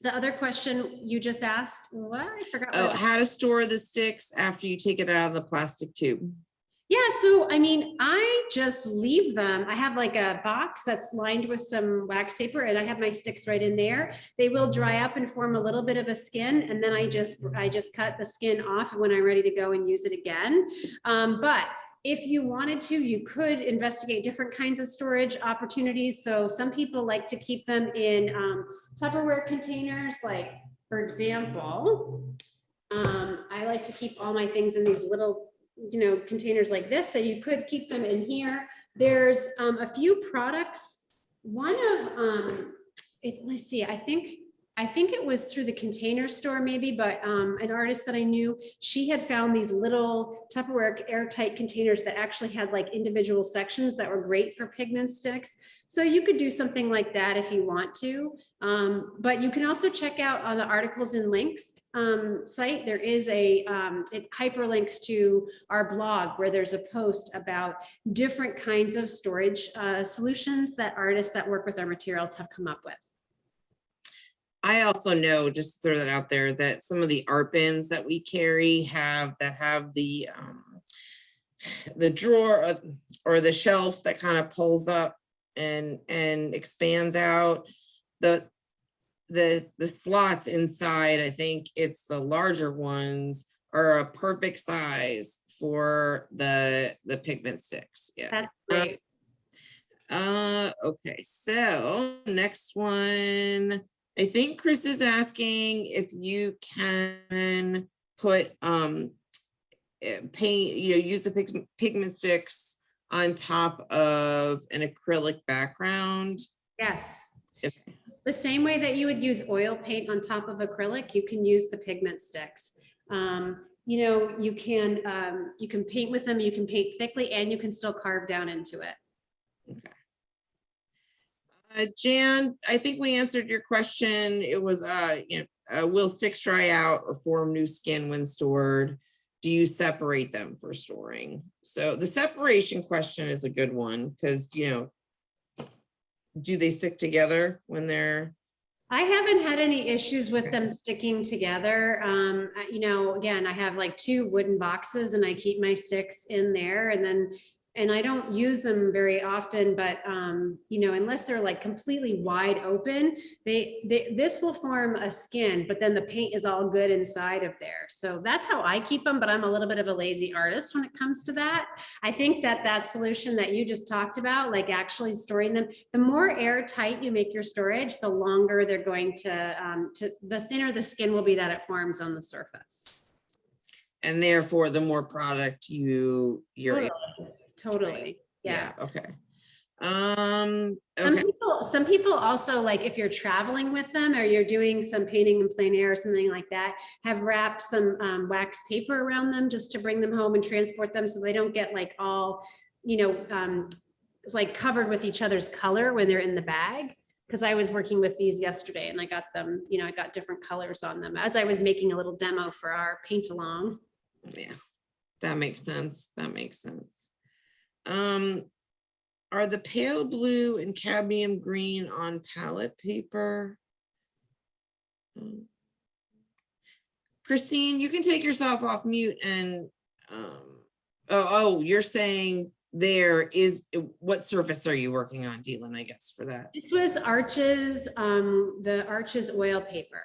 The other question you just asked, what? I forgot. Oh, how to store the sticks after you take it out of the plastic tube. Yeah, so I mean, I just leave them. I have like a box that's lined with some wax paper, and I have my sticks right in there. They will dry up and form a little bit of a skin, and then I just cut the skin off when I'm ready to go and use it again. But if you wanted to, you could investigate different kinds of storage opportunities. So some people like to keep them in Tupperware containers. Like, for example, I like to keep all my things in these little containers like this. So you could keep them in here. There's a few products. One of let's see, I think it was through the Container Store maybe, but an artist that I knew, she had found these little Tupperware airtight containers that actually had like individual sections that were great for pigment sticks. So you could do something like that if you want to. But you can also check out on the articles and links site. There is it hyperlinks to our blog where there's a post about different kinds of storage solutions that artists that work with our materials have come up with. I also know, just throw that out there, that some of the art bins that we carry have the drawer or the shelf that kind of pulls up and expands out. The slots inside, I think it's the larger ones, are a perfect size for the pigment sticks. Yeah. That's great. Okay, so next one. I think Chris is asking if you can put paint, use the pigment sticks on top of an acrylic background. Yes. Okay. The same way that you would use oil paint on top of acrylic, you can use the pigment sticks. You can paint with them, you can paint thickly, and you can still carve down into it. Okay. Jan, I think we answered your question. It was, will sticks dry out or form new skin when stored? Do you separate them for storing? So the separation question is a good one because, do they stick together when they're? I haven't had any issues with them sticking together. Again, I have like 2 wooden boxes and I keep my sticks in there, and I don't use them very often, but unless they're like completely wide open, this will form a skin, but then the paint is all good inside of there. So that's how I keep them, but I'm a little bit of a lazy artist when it comes to that. I think that solution that you just talked about, like actually storing them, the more airtight you make your storage, the longer they're going to the thinner the skin will be that it forms on the surface. And therefore, the more product you're Totally. able. Totally. Yeah. Okay. Some Okay. some people also, like if you're traveling with them or you're doing some painting in plein air or something like that, have wrapped some wax paper around them just to bring them home and transport them so they don't get like all, it's like covered with each other's color when they're in the bag. Because I was working with these yesterday and I got them, I got different colors on them as I was making a little demo for our paint along. Yeah, that makes sense. That makes sense. Are the pale blue and cadmium green on palette paper? Christine, you can take yourself off mute and, you're saying there is, what surface are you working on, Dietlind, I guess, for that? This was Arches, the Arches oil paper.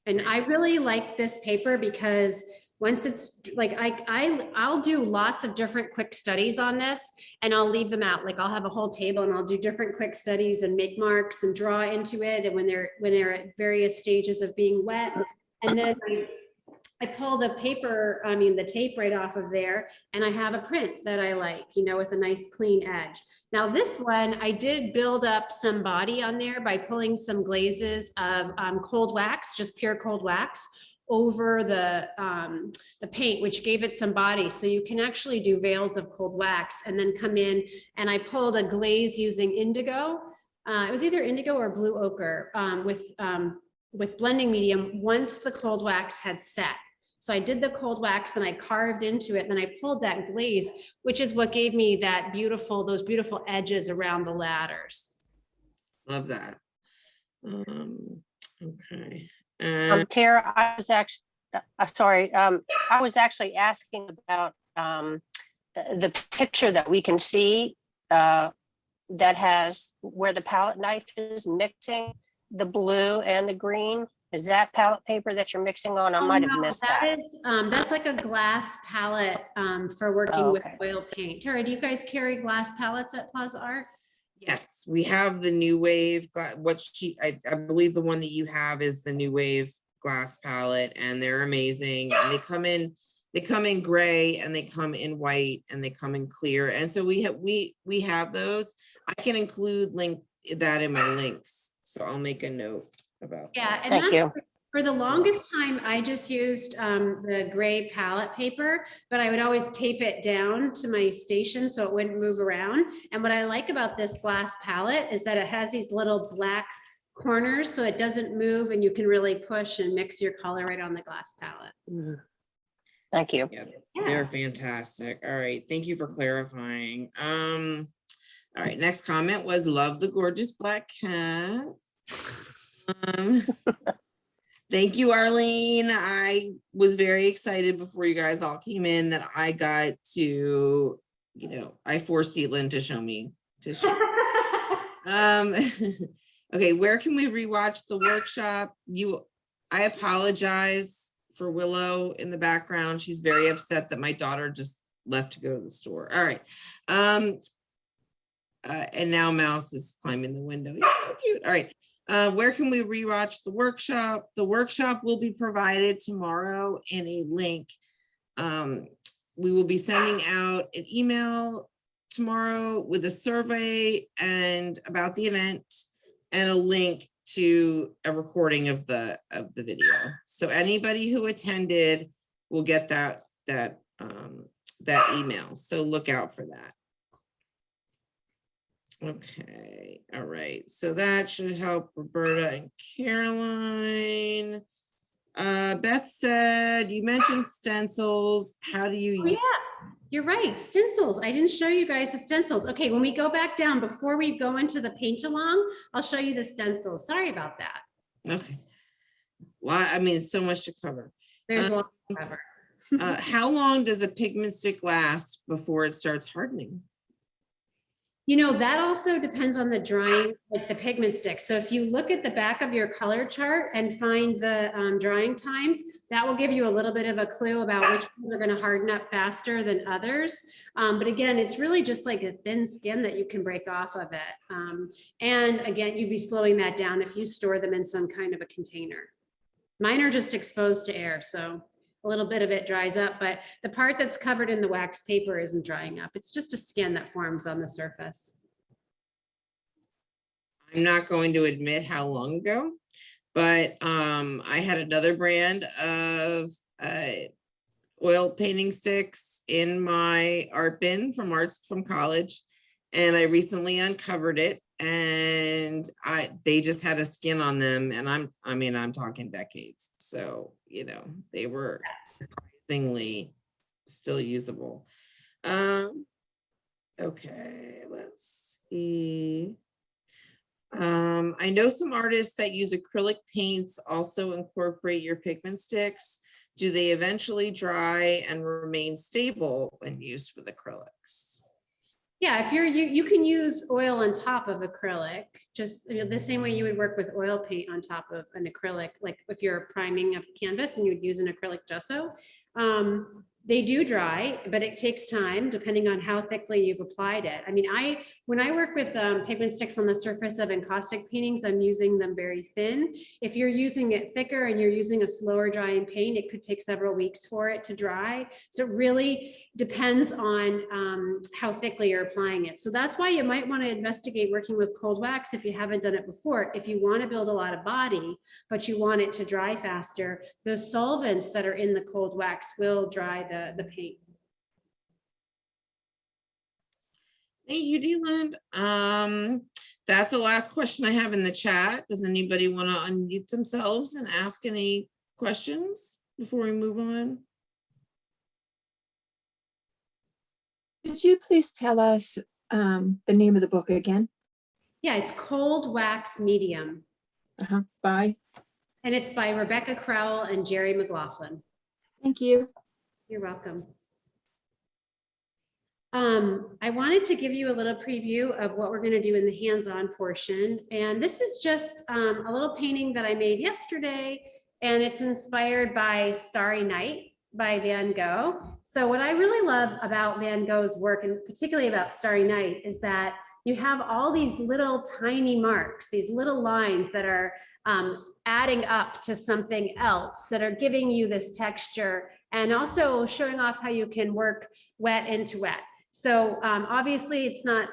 And I really like this paper because once it's like, I'll do lots of different quick studies on this and I'll leave them out. Like I'll have a whole table and I'll do different quick studies and make marks and draw into it. And when they're at various stages of being wet, and then I pull the paper, the tape right off of there, and I have a print that I like, with a nice clean edge. Now this one, I did build up some body on there by pulling some glazes of cold wax, just pure cold wax, over the paint, which gave it some body. So you can actually do veils of cold wax and then come in, and I pulled a glaze using indigo. It was either indigo or blue ochre with blending medium once the cold wax had set. So I did the cold wax and I carved into it, and then I pulled that glaze, which is what gave me those beautiful edges around the ladders. Love that. Okay. Tara, I was actually, sorry, I was actually asking about the picture that we can see that has where the palette knife is mixing the blue and the green. Is that palette paper that you're mixing on? I might have missed that. That's like a glass palette for working with oil paint. Tara, do you guys carry glass palettes at Plaza Art? Yes, we have the New Wave. I believe the one that you have is the New Wave glass palette, and they're amazing. And they come in gray, and they come in white, and they come in clear. And so we have those. I can include that in my links, so I'll make a note about. Yeah, and thank you. For the longest time, I just used the gray palette paper, but I would always tape it down to my station so it wouldn't move around. And what I like about this glass palette is that it has these little black corners so it doesn't move, and you can really push and mix your color right on the glass palette. Thank you. Yeah, they're fantastic. All right, thank you for clarifying. All right, next comment was love the gorgeous black cat. Thank you, Arlene. I was very excited before you guys all came in that I got to, I forced Dietlind to show me. Okay, where can we rewatch the workshop? I apologize for Willow in the background. She's very upset that my daughter just left to go to the store. All right. And now Mouse is climbing the window. He's so cute. All right. Where can we rewatch the workshop? The workshop will be provided tomorrow in a link. We will be sending out an email tomorrow with a survey and about the event and a link to a recording of the video. So anybody who attended will get that email. So look out for that. Okay, all right. So that should help Roberta and Caroline. Beth said, you mentioned stencils. How do you use? Yeah, you're right. Stencils. I didn't show you guys the stencils. Okay, when we go back down, before we go into the paint along, I'll show you the stencils. Sorry about that. Okay. Well, I mean, so much to cover. There's a lot to cover. How long does a pigment stick last before it starts hardening? That also depends on the drying, like the pigment stick. So if you look at the back of your color chart and find the drying times, that will give you a little bit of a clue about which ones are going to harden up faster than others. But again, it's really just like a thin skin that you can break off of it. And again, you'd be slowing that down if you store them in some kind of a container. Mine are just exposed to air, so a little bit of it dries up, but the part that's covered in the wax paper isn't drying up. It's just a skin that forms on the surface. I'm not going to admit how long ago, but I had another brand of oil painting sticks in my art bin from college, and I recently uncovered it, and they just had a skin on them, and I'm talking decades. So, you know, they were surprisingly still usable. Okay, let's see. I know some artists that use acrylic paints also incorporate your pigment sticks. Do they eventually dry and remain stable when used with acrylics? Yeah, if you can use oil on top of acrylic, just the same way you would work with oil paint on top of an acrylic, like if you're priming a canvas and you'd use an acrylic gesso. They do dry, but it takes time depending on how thickly you've applied it. I mean, when I work with pigment sticks on the surface of encaustic paintings, I'm using them very thin. If you're using it thicker and you're using a slower drying paint, it could take several weeks for it to dry. So it really depends on how thickly you're applying it. So that's why you might want to investigate working with cold wax if you haven't done it before. If you want to build a lot of body, but you want it to dry faster, the solvents that are in the cold wax will dry the paint. Thank you, Dietlind. That's the last question I have in the chat. Does anybody want to unmute themselves and ask any questions before we move on? Could you please tell us the name of the book again? Yeah, it's Cold Wax Medium. Bye. And it's by Rebecca Crowell and Jerry McLaughlin. Thank you. You're welcome. I wanted to give you a little preview of what we're going to do in the hands-on portion. And this is just a little painting that I made yesterday, and it's inspired by Starry Night by Van Gogh. So what I really love about Van Gogh's work, and particularly about Starry Night, is that you have all these little tiny marks, these little lines that are adding up to something else, that are giving you this texture, and also showing off how you can work wet into wet. So obviously it's not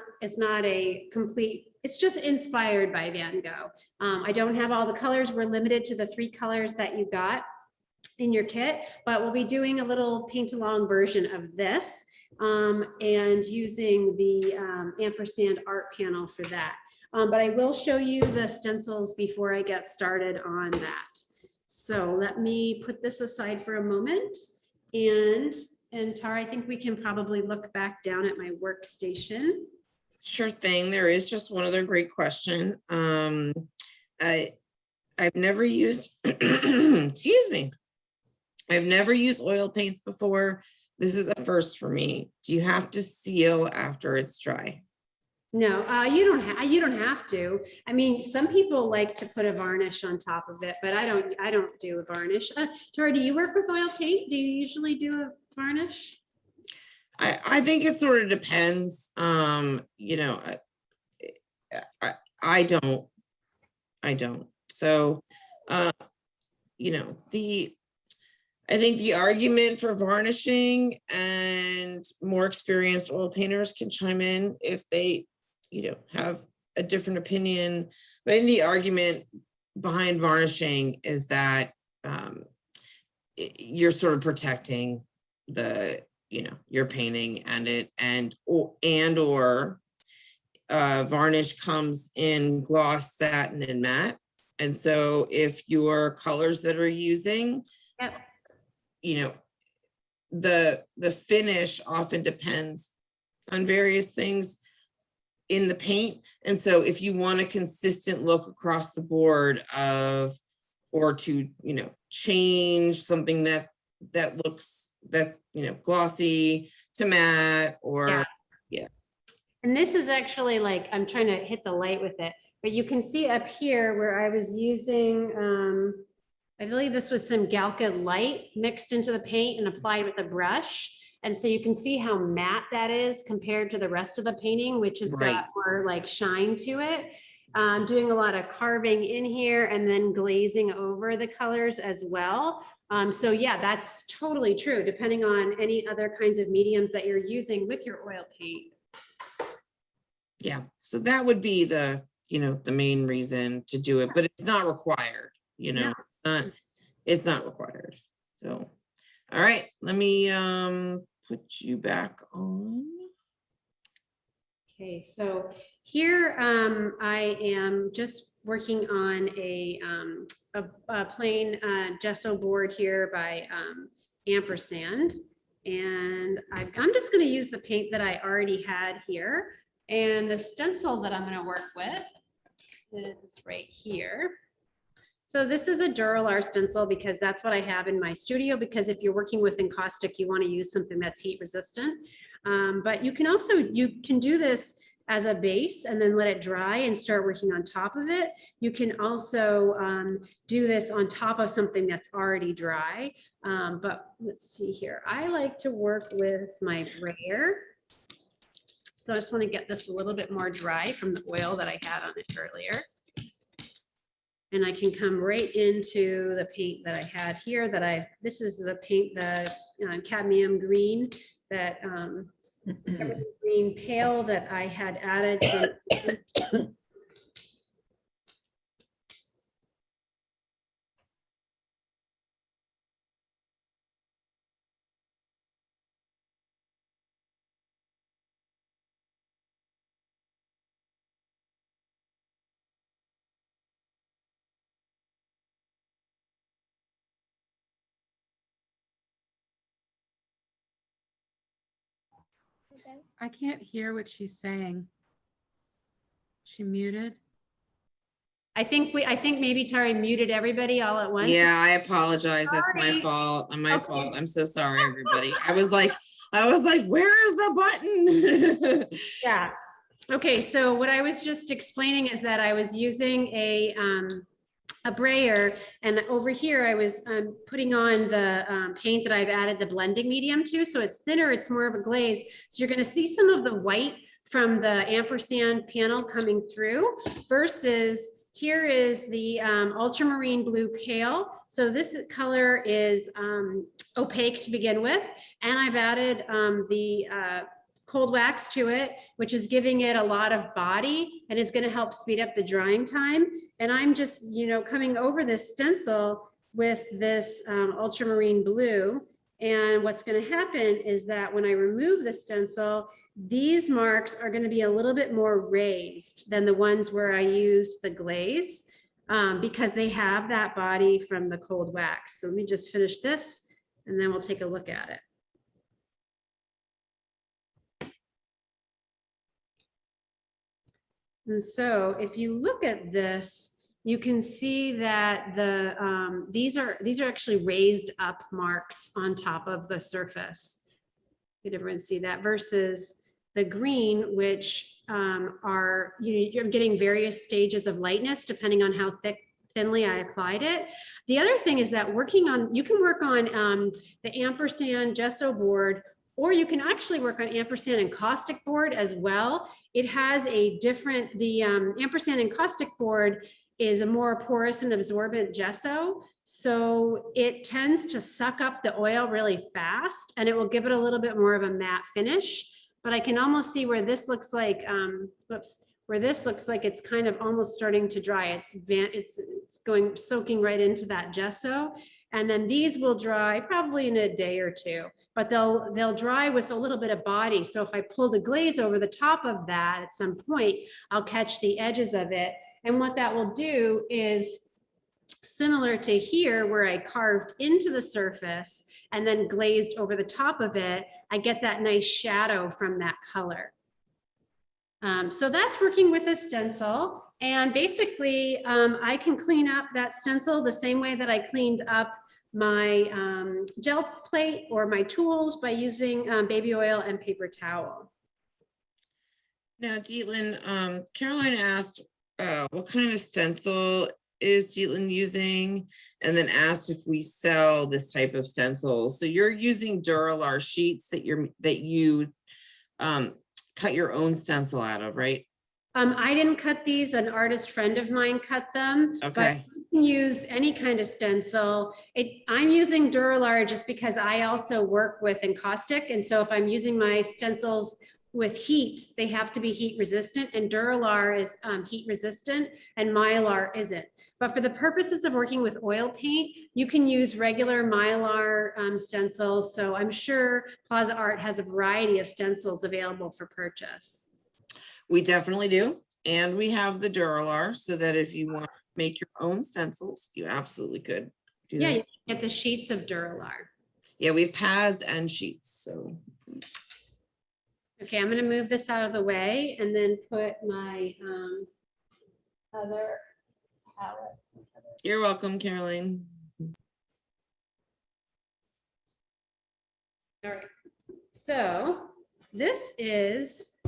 a complete, it's just inspired by Van Gogh. I don't have all the colors. We're limited to the 3 colors that you got in your kit, but we'll be doing a little paint along version of this and using the ampersand art panel for that. But I will show you the stencils before I get started on that. So let me put this aside for a moment. And Tara, I think we can probably look back down at my workstation. Sure thing. There is just one other great question. I've never used, excuse me. I've never used oil paints before. This is a first for me. Do you have to seal after it's dry? No, you don't have to. I mean, some people like to put a varnish on top of it, but I don't do a varnish. Tara, do you work with oil paint? Do you usually do a varnish? I think it sort of depends. You know, I don't. So, you know, I think the argument for varnishing, and more experienced oil painters can chime in if they, you know, have a different opinion. But I think the argument behind varnishing is that you're sort of protecting the, you know, your painting or varnish comes in gloss, satin, and matte. And so if your colors that are using, Yep. You know, the finish often depends on various things in the paint. And so if you want a consistent look across the board or to, you know, change something that looks, you know, glossy to matte, or yeah. And this is actually, like, I'm trying to hit the light with it, but you can see up here where I was using, I believe this was some Galca light mixed into the paint and applied with a brush. And so you can see how matte that is compared to the rest of the painting, which has got more like shine to it. Doing a lot of carving in here and then glazing over the colors as well. So yeah, that's totally true, depending on any other kinds of mediums that you're using with your oil paint. Yeah, so that would be the, the main reason to do it, but it's not required, No. it's not required. So, all right, let me put you back on. Okay, so here I am just working on a plain gesso board here by ampersand, and I'm just going to use the paint that I already had here, and the stencil that I'm going to work with is right here. So this is a Duralar stencil because that's what I have in my studio, because if you're working with encaustic, you want to use something that's heat resistant. But you can do this as a base and then let it dry and start working on top of it. You can also do this on top of something that's already dry. But let's see here. I like to work with my brayer. So I just want to get this a little bit more dry from the oil that I had on it earlier. And I can come right into the paint that I had here this is the paint, the cadmium green, that green pale that I had added some. I can't hear what she's saying. She muted. I think maybe Tari muted everybody all at once. Yeah, I apologize. That's my Sorry. fault. My Okay. fault. I'm so sorry, everybody. I was like, where is the button? Yeah. Okay, so what I was just explaining is that I was using a brayer, and over here I was putting on the paint that I've added the blending medium to, so it's thinner, it's more of a glaze. So you're going to see some of the white from the ampersand panel coming through, versus here is the ultramarine blue pale. So this color is opaque to begin with, and I've added the cold wax to it, which is giving it a lot of body and is going to help speed up the drying time. And I'm just, coming over this stencil with this ultramarine blue. And what's going to happen is that when I remove the stencil, these marks are going to be a little bit more raised than the ones where I used the glaze, because they have that body from the cold wax. So let me just finish this and then we'll take a look at it. And so if you look at this, you can see that these are actually raised up marks on top of the surface. Did everyone see that? Versus the green, which you're getting various stages of lightness depending on how thinly I applied it. The other thing is that you can work on the ampersand gesso board, or you can actually work on ampersand encaustic board as well. It has the ampersand encaustic board is a more porous and absorbent gesso. So it tends to suck up the oil really fast, and it will give it a little bit more of a matte finish. But I can almost see where this looks like, where this looks like it's kind of almost starting to dry. It's soaking right into that gesso. And then these will dry probably in a day or two, but they'll dry with a little bit of body. So if I pulled a glaze over the top of that at some point, I'll catch the edges of it. And what that will do is similar to here where I carved into the surface and then glazed over the top of it, I get that nice shadow from that color. So that's working with a stencil. And basically, I can clean up that stencil the same way that I cleaned up my gel plate or my tools by using baby oil and paper towel. Now, Dietlind, Caroline asked what kind of stencil is Dietlind using, and then asked if we sell this type of stencil. So you're using Duralar sheets that you cut your own stencil out of, right? I didn't cut these, an artist friend of mine cut them. But Okay. you can use any kind of stencil. I'm using Duralar just because I also work with encaustic. And so if I'm using my stencils with heat, they have to be heat resistant, and Duralar is heat resistant and Mylar isn't. But for the purposes of working with oil paint, you can use regular Mylar stencils. So I'm sure Plaza Art has a variety of stencils available for purchase. We definitely do. And we have the Duralar so that if you want to make your own stencils, you absolutely could do Yeah, that. you can get the sheets of Duralar. Yeah, we have pads and sheets. So Okay, I'm gonna move this out of the way and then put my other palette. you're welcome, Caroline. All right, so this is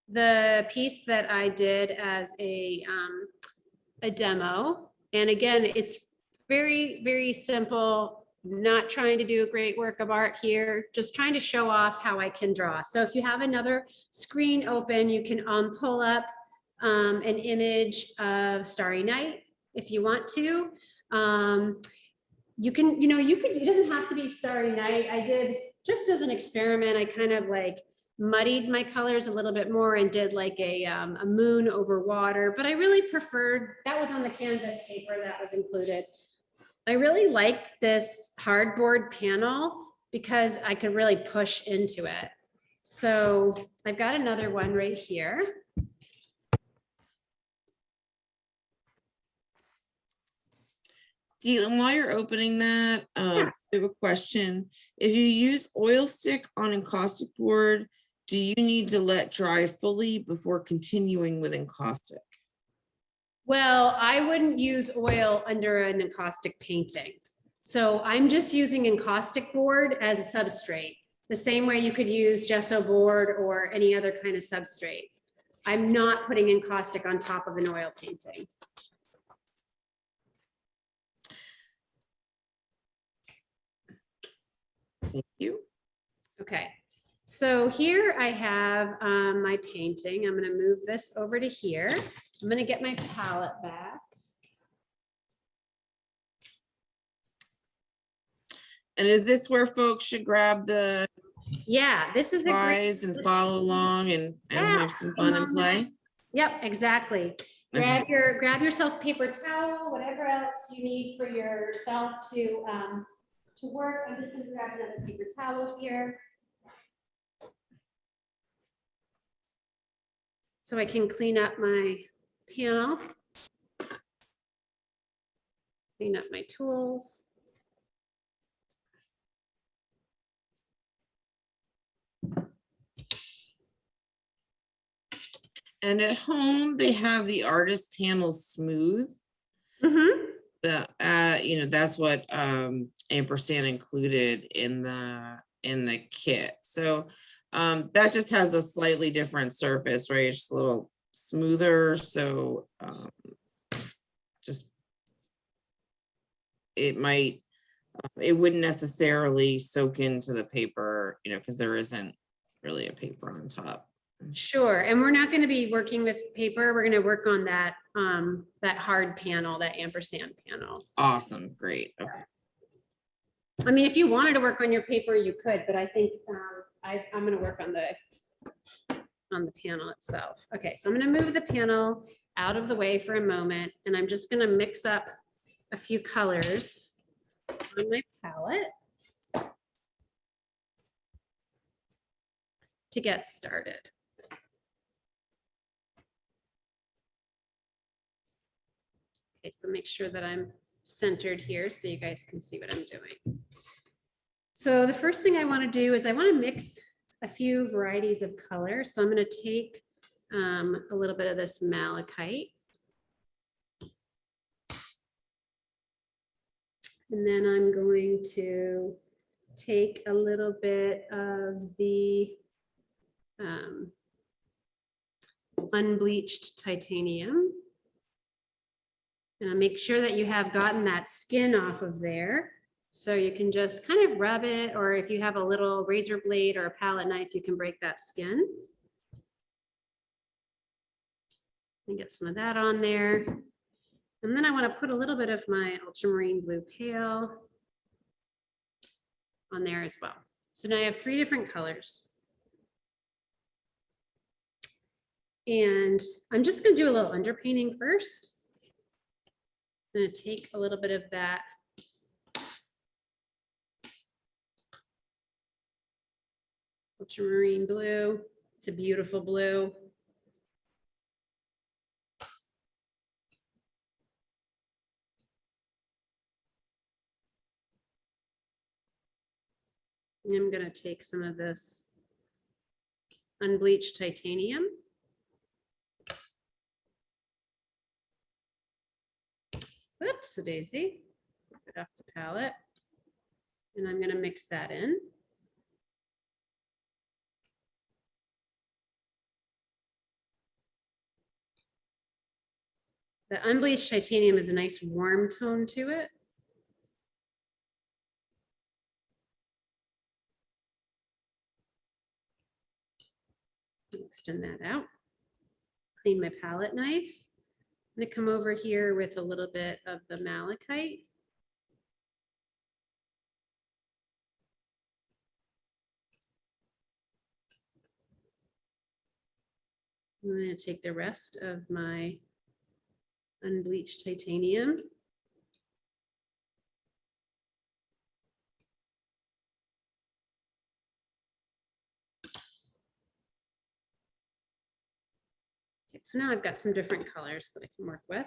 the piece that I did as a demo. And again, it's very, very simple. Not trying to do a great work of art here, just trying to show off how I can draw. So if you have another screen open, you can pull up an image of Starry Night if you want to. You can, it doesn't have to be Starry Night. I did, just as an experiment, I kind of like muddied my colors a little bit more and did like a moon over water, but I really preferred, that was on the canvas paper that was included. I really liked this hardboard panel because I could really push into it. So I've got another one right here. Dietlind, while you're opening that, I have a question. If you use oil stick on encaustic board, do you need to let dry fully before continuing with encaustic? Well, I wouldn't use oil under an encaustic painting. So I'm just using encaustic board as a substrate, the same way you could use gesso board or any other kind of substrate. I'm not putting encaustic on top of an oil painting. Thank you. Okay, so here I have my painting. I'm gonna move this over to here. I'm gonna get my palette back. And is this where folks should grab the Yeah, this is a great. slides and follow along and Yeah, have some fun and play? Yep, exactly. Grab yourself a paper towel, whatever else you need for yourself to work. I'm just gonna grab another paper towel here. So I can clean up my panel. Clean up my tools. And at home, they have the artist panel smooth. Mm-hmm. That's what ampersand included in the kit. So that just has a slightly different surface, right? It's just a little smoother. So just it wouldn't necessarily soak into the paper, because there isn't really a paper on top. Sure, and we're not going to be working with paper. We're going to work on that that hard panel, that ampersand panel. Awesome, great. Okay. I mean, if you wanted to work on your paper, you could, but I think I'm going to work on the panel itself. Okay, so I'm going to move the panel out of the way for a moment, and I'm just going to mix up a few colors on my palette to get started. Okay, so make sure that I'm centered here so you guys can see what I'm doing. So the first thing I want to do is I want to mix a few varieties of color. So I'm going to take a little bit of this malachite. And then I'm going to take a little bit of the unbleached titanium. And I'll make sure that you have gotten that skin off of there. So you can just kind of rub it, or if you have a little razor blade or a palette knife, you can break that skin. And get some of that on there. And then I want to put a little bit of my ultramarine blue pale on there as well. So now I have 3 different colors. And I'm just going to do a little underpainting first. I'm going to take a little bit of that ultramarine blue. It's a beautiful blue. And I'm going to take some of this unbleached titanium. Whoops, a daisy. Put it off the palette. And I'm going to mix that in. The unbleached titanium is a nice warm tone to it. Extend that out. Clean my palette knife. I'm going to come over here with a little bit of the malachite. I'm going to take the rest of my unbleached titanium. Okay, so now I've got some different colors that I can work with.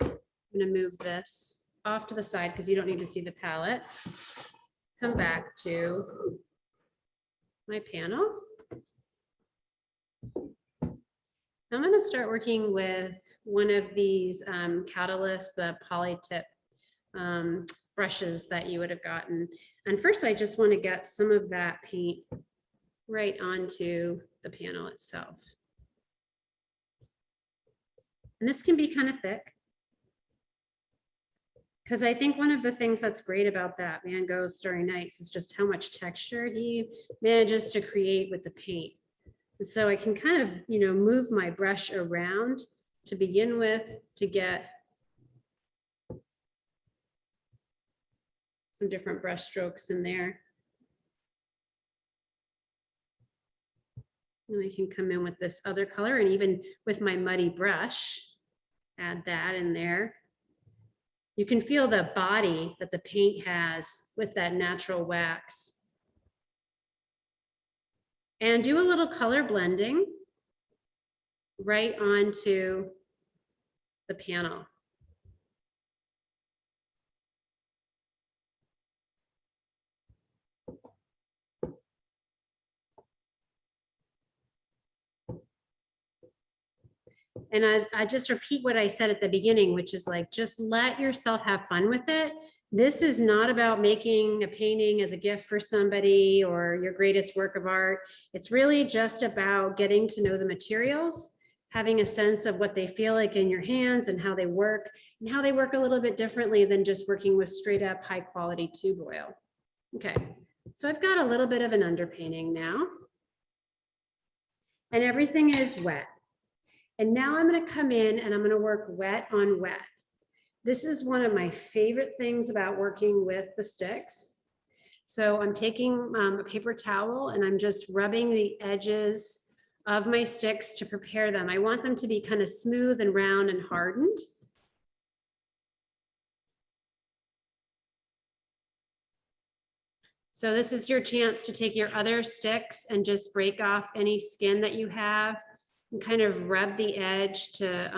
I'm going to move this off to the side because you don't need to see the palette. Come back to my panel. I'm going to start working with one of these catalysts, the polytip brushes that you would have gotten. And first, I just want to get some of that paint right onto the panel itself. And this can be kind of thick, because I think one of the things that's great about that Van Gogh Starry Nights is just how much texture he manages to create with the paint. And so I can kind of, move my brush around to begin with to get some different brush strokes in there. And I can come in with this other color, and even with my muddy brush, add that in there. You can feel the body that the paint has with that natural wax. And do a little color blending right onto the panel. And I just repeat what I said at the beginning, which is like, just let yourself have fun with it. This is not about making a painting as a gift for somebody or your greatest work of art. It's really just about getting to know the materials, having a sense of what they feel like in your hands and how they work a little bit differently than just working with straight up high quality tube oil. Okay, so I've got a little bit of an underpainting now, and everything is wet. And now I'm going to come in and I'm going to work wet on wet. This is one of my favorite things about working with the sticks. So I'm taking a paper towel and I'm just rubbing the edges of my sticks to prepare them. I want them to be kind of smooth and round and hardened. So this is your chance to take your other sticks and just break off any skin that you have and kind of rub the edge to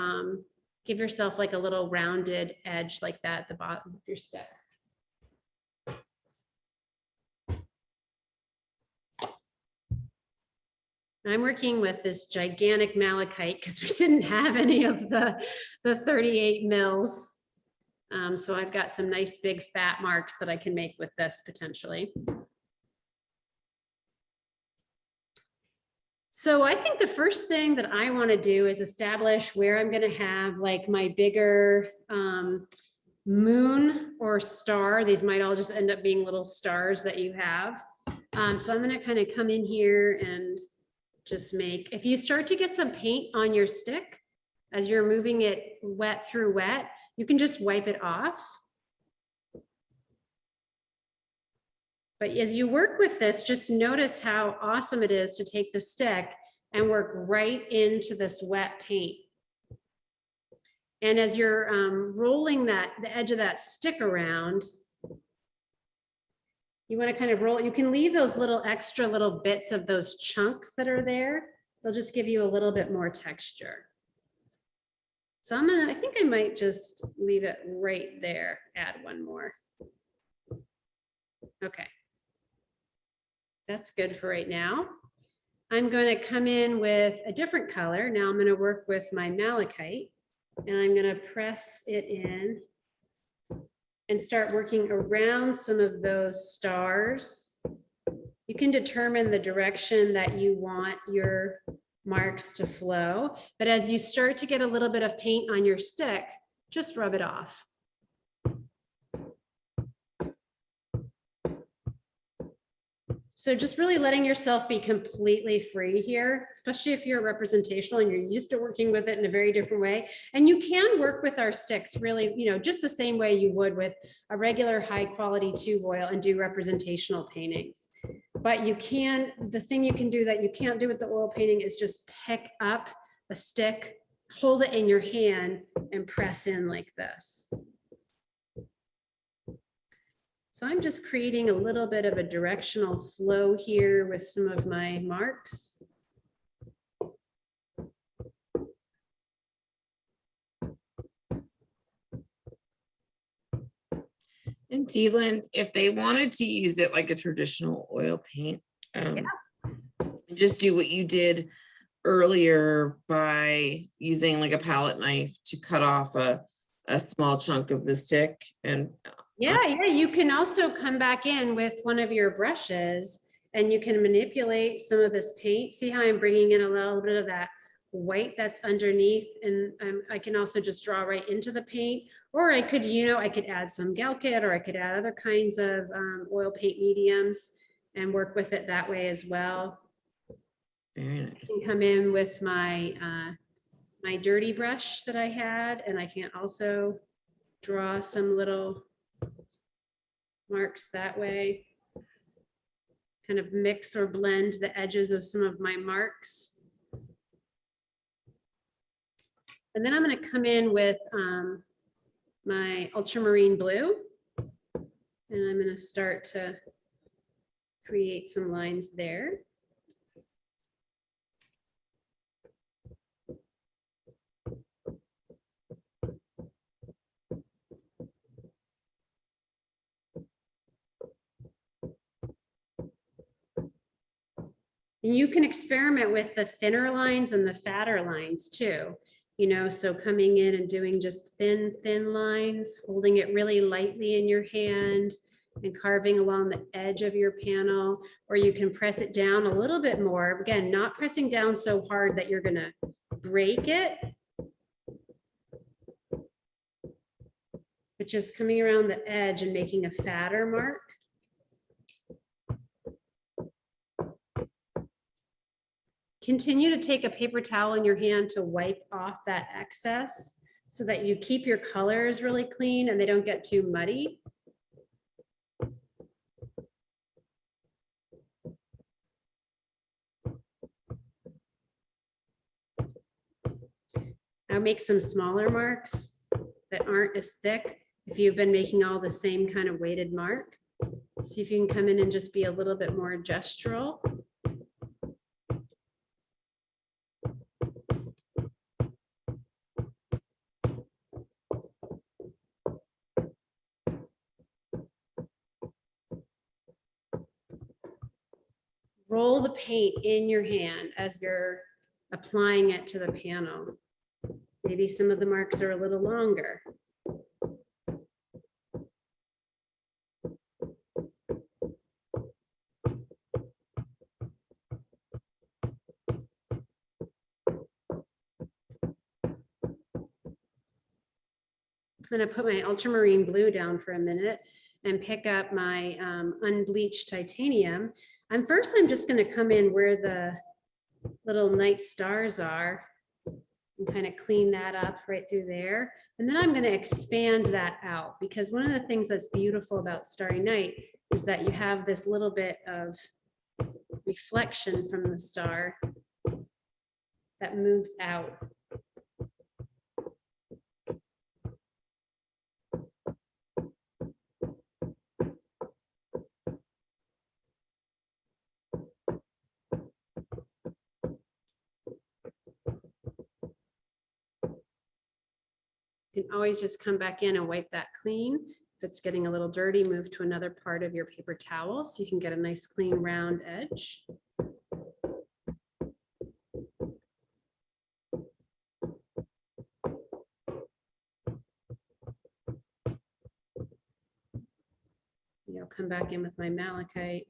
give yourself like a little rounded edge like that at the bottom of your stick. I'm working with this gigantic malachite because we didn't have any of the 38 mils. So I've got some nice big fat marks that I can make with this potentially. So I think the first thing that I want to do is establish where I'm going to have like my bigger moon or star. These might all just end up being little stars that you have. So I'm going to kind of come in here and just make, if you start to get some paint on your stick, as you're moving it wet through wet, you can just wipe it off. But as you work with this, just notice how awesome it is to take the stick and work right into this wet paint. And as you're rolling the edge of that stick around, you want to kind of roll, you can leave those little extra little bits of those chunks that are there. They'll just give you a little bit more texture. So I think I might just leave it right there, add one more. Okay. That's good for right now. I'm going to come in with a different color. Now I'm going to work with my malachite and I'm going to press it in and start working around some of those stars. You can determine the direction that you want your marks to flow, but as you start to get a little bit of paint on your stick, just rub it off. So just really letting yourself be completely free here, especially if you're representational and you're used to working with it in a very different way. And you can work with our sticks really, you know, just the same way you would with a regular high quality tube oil and do representational paintings. But you can, the thing you can do that you can't do with the oil painting is just pick up a stick, hold it in your hand and press in like this. So I'm just creating a little bit of a directional flow here with some of my marks. And Dietlind, if they wanted to use it like a traditional oil paint, just do what you did earlier by using like a palette knife to cut off a small chunk of the stick. And yeah, you can also come back in with one of your brushes and you can manipulate some of this paint. See how I'm bringing in a little bit of that white that's underneath, and I can also just draw right into the paint, or I could, you know, I could add some Galkit, or I could add other kinds of oil paint mediums and work with it that way as well. very nice. I can come in with my my dirty brush that I had, and I can also draw some little marks that way, kind of mix or blend the edges of some of my marks. And then I'm going to come in with my ultramarine blue, and I'm going to start to create some lines there. And you can experiment with the thinner lines and the fatter lines too, you know, so coming in and doing just thin lines, holding it really lightly in your hand and carving along the edge of your panel, or you can press it down a little bit more. Again, not pressing down so hard that you're going to break it, but just coming around the edge and making a fatter mark. Continue to take a paper towel in your hand to wipe off that excess so that you keep your colors really clean and they don't get too muddy. Now make some smaller marks that aren't as thick if you've been making all the same kind of weighted mark. See if you can come in and just be a little bit more gestural. Roll the paint in your hand as you're applying it to the panel. Maybe some of the marks are a little longer. I'm going to put my ultramarine blue down for a minute and pick up my unbleached titanium. I'm just going to come in where little night stars are, and kind of clean that up right through there. And then I'm going to expand that out, because one of the things that's beautiful about Starry Night is that you have this little bit of reflection from the star that moves out. You can always just come back in and wipe that clean. If it's getting a little dirty, move to another part of your paper towel so you can get a nice clean round edge. I'll come back in with my malachite.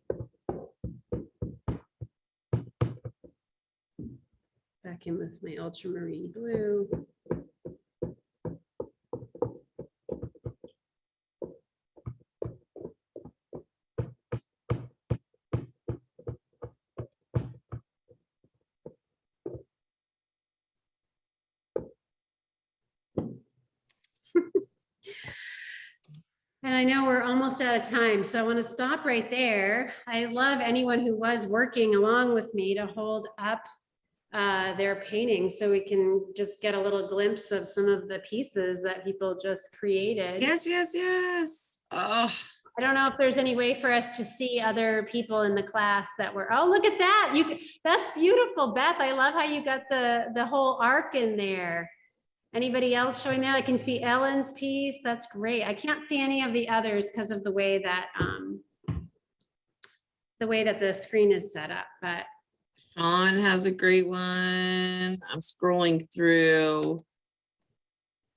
Back in with my ultramarine blue. And I know we're almost out of time, so I want to stop right there. I love anyone who was working along with me to hold up their paintings so we can just get a little glimpse of some of the pieces that people just created. Yes, yes, yes. Oh, I don't know if there's any way for us to see other people in the class that were, oh, look at that. That's beautiful, Beth. I love how you got the whole arc in there. Anybody else showing that? I can see Ellen's piece. That's great. I can't see any of the others because of the way that the screen is set up, but Sean has a great one. I'm scrolling through.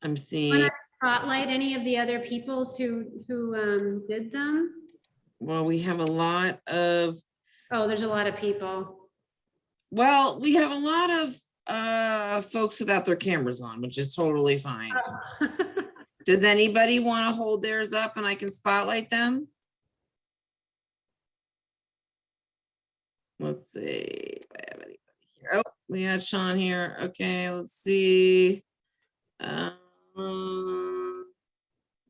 I'm seeing. spotlight any of the other peoples who did them. Well, we have a lot of. Oh, there's a lot of people. Well, we have a lot of folks without their cameras on, which is totally fine. Oh. Does anybody want to hold theirs up and I can spotlight them? Let's see if I have anybody here. Oh, we got Sean here. Okay, let's see.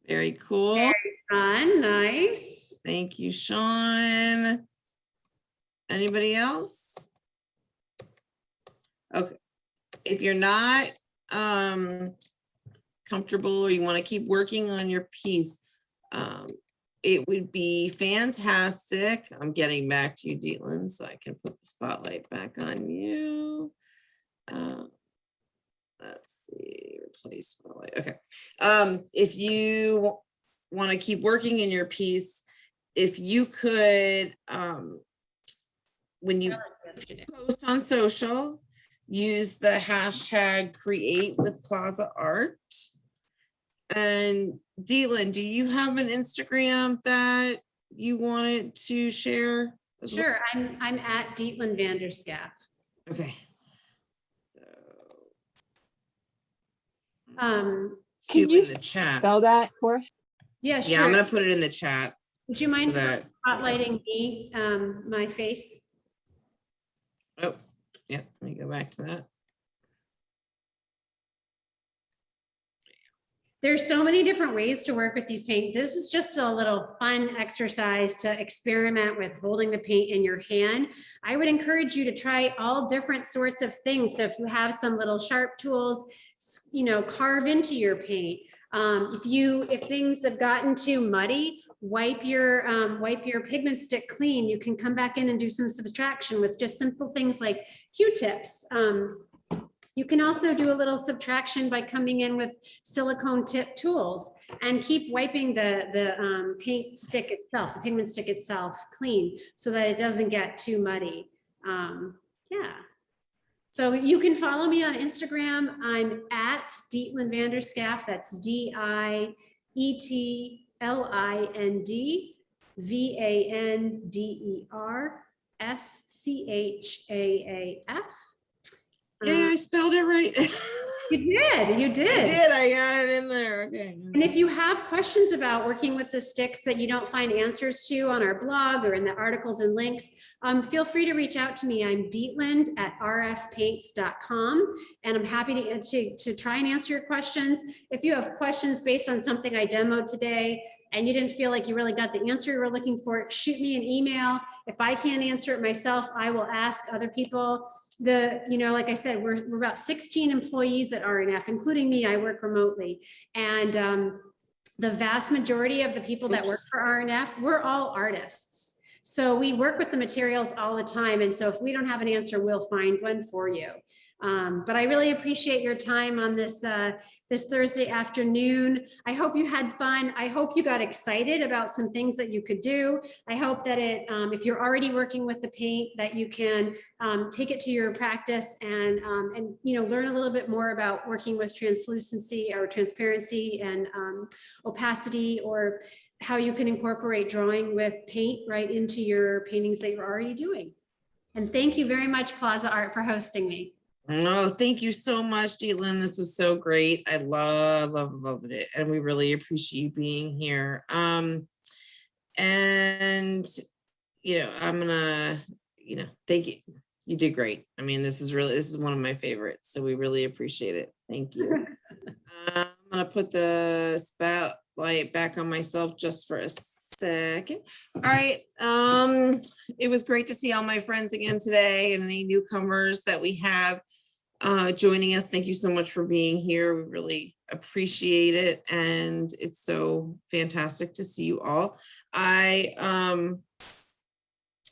Very cool. Very fun, nice. Thank you, Sean. Anybody else? Okay. If you're not comfortable or you want to keep working on your piece, it would be fantastic. I'm getting back to you, Dietlind, so I can put the spotlight back on you. Let's see, replace spotlight. Okay. If you want to keep working in your piece, if you could, when you post on social, use the hashtag create with Plaza Art. And Dietlind, do you have an Instagram that you wanted to share? Sure, I'm at Dietlind Vander Schaaf. Okay. So Can you you in the chat. spell that for us? Yeah, sure. Yeah, I'm gonna put it in the chat. Would you mind so that- spotlighting me, my face? Oh, yeah, let me go back to that. There's so many different ways to work with these paint. This was just a little fun exercise to experiment with holding the paint in your hand. I would encourage you to try all different sorts of things. So if you have some little sharp tools, you know, carve into your paint. If things have gotten too muddy, wipe your pigment stick clean. You can come back in and do some subtraction with just simple things like Q-tips. You can also do a little subtraction by coming in with silicone tip tools and keep wiping the paint stick itself, the pigment stick itself clean so that it doesn't get too muddy. Yeah. So you can follow me on Instagram. I'm at Dietlind Vander Schaaf. That's DIETLIND VANDER SCHAAF. Yeah, I spelled it right. You did, you I did. did. I got it in there. Okay. And if you have questions about working with the sticks that you don't find answers to on our blog or in the articles and links, feel free to reach out to me. I'm Dietlind at rfpaints.com, and I'm happy to try and answer your questions. If you have questions based on something I demoed today and you didn't feel like you really got the answer you were looking for, shoot me an email. If I can't answer it myself, I will ask other people. Like I said, we're about 16 employees at RNF, including me. I work remotely. And the vast majority of the people that work for RNF, we're all artists. So we work with the materials all the time. And so if we don't have an answer, we'll find one for you. But I really appreciate your time on this Thursday afternoon. I hope you had fun. I hope you got excited about some things that you could do. I hope that if you're already working with the paint, that you can take it to your practice and learn a little bit more about working with translucency or transparency and opacity, or how you can incorporate drawing with paint right into your paintings that you're already doing. And thank you very much, Plaza Art, for hosting me. Oh, thank you so much, Dietlind. This was so great. I loved it. And we really appreciate you being here. And, I'm gonna, thank you. You did great. I mean, this is one of my favorites. So we really appreciate it. Thank you. I'm gonna put the spotlight back on myself just for a second. All right. It was great to see all my friends again today and any newcomers that we have joining us. Thank you so much for being here. We really appreciate it. And it's so fantastic to see you all. I'm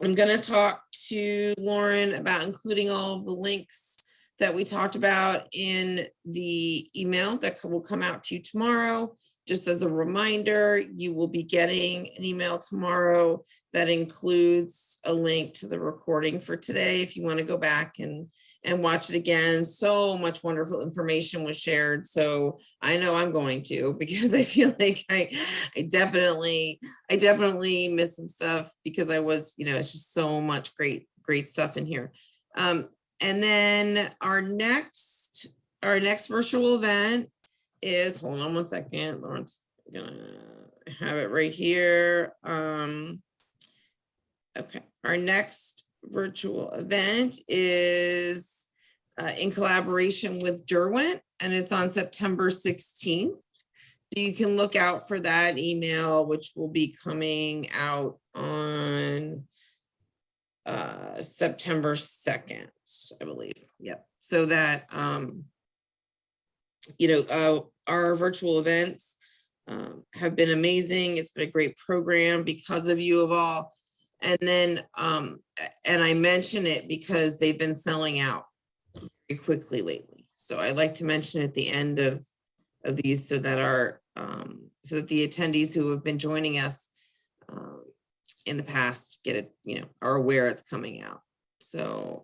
going to talk to Lauren about including all of the links that we talked about in the email that will come out to you tomorrow. Just as a reminder, you will be getting an email tomorrow that includes a link to the recording for today if you want to go back and watch it again. So much wonderful information was shared. So I know I'm going to, because I feel like I definitely missed some stuff, because I was, it's just so much great stuff in here. And then our next virtual event is, hold on one second, Lauren's gonna have it right here. Okay, our next virtual event is in collaboration with Derwent, and it's on September 16th. So you can look out for that email, which will be coming out on September 2nd, I believe. Yep. So that our virtual events have been amazing. It's been a great program because of you of all. And then, and I mention it because they've been selling out very quickly lately. So I like to mention at the end of these so that so that the attendees who have been joining us in the past get it, are aware it's coming out. So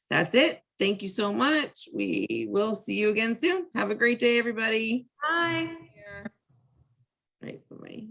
that's it. Thank you so much. We will see you again soon. Have a great day, everybody. Bye. All right, bye-bye.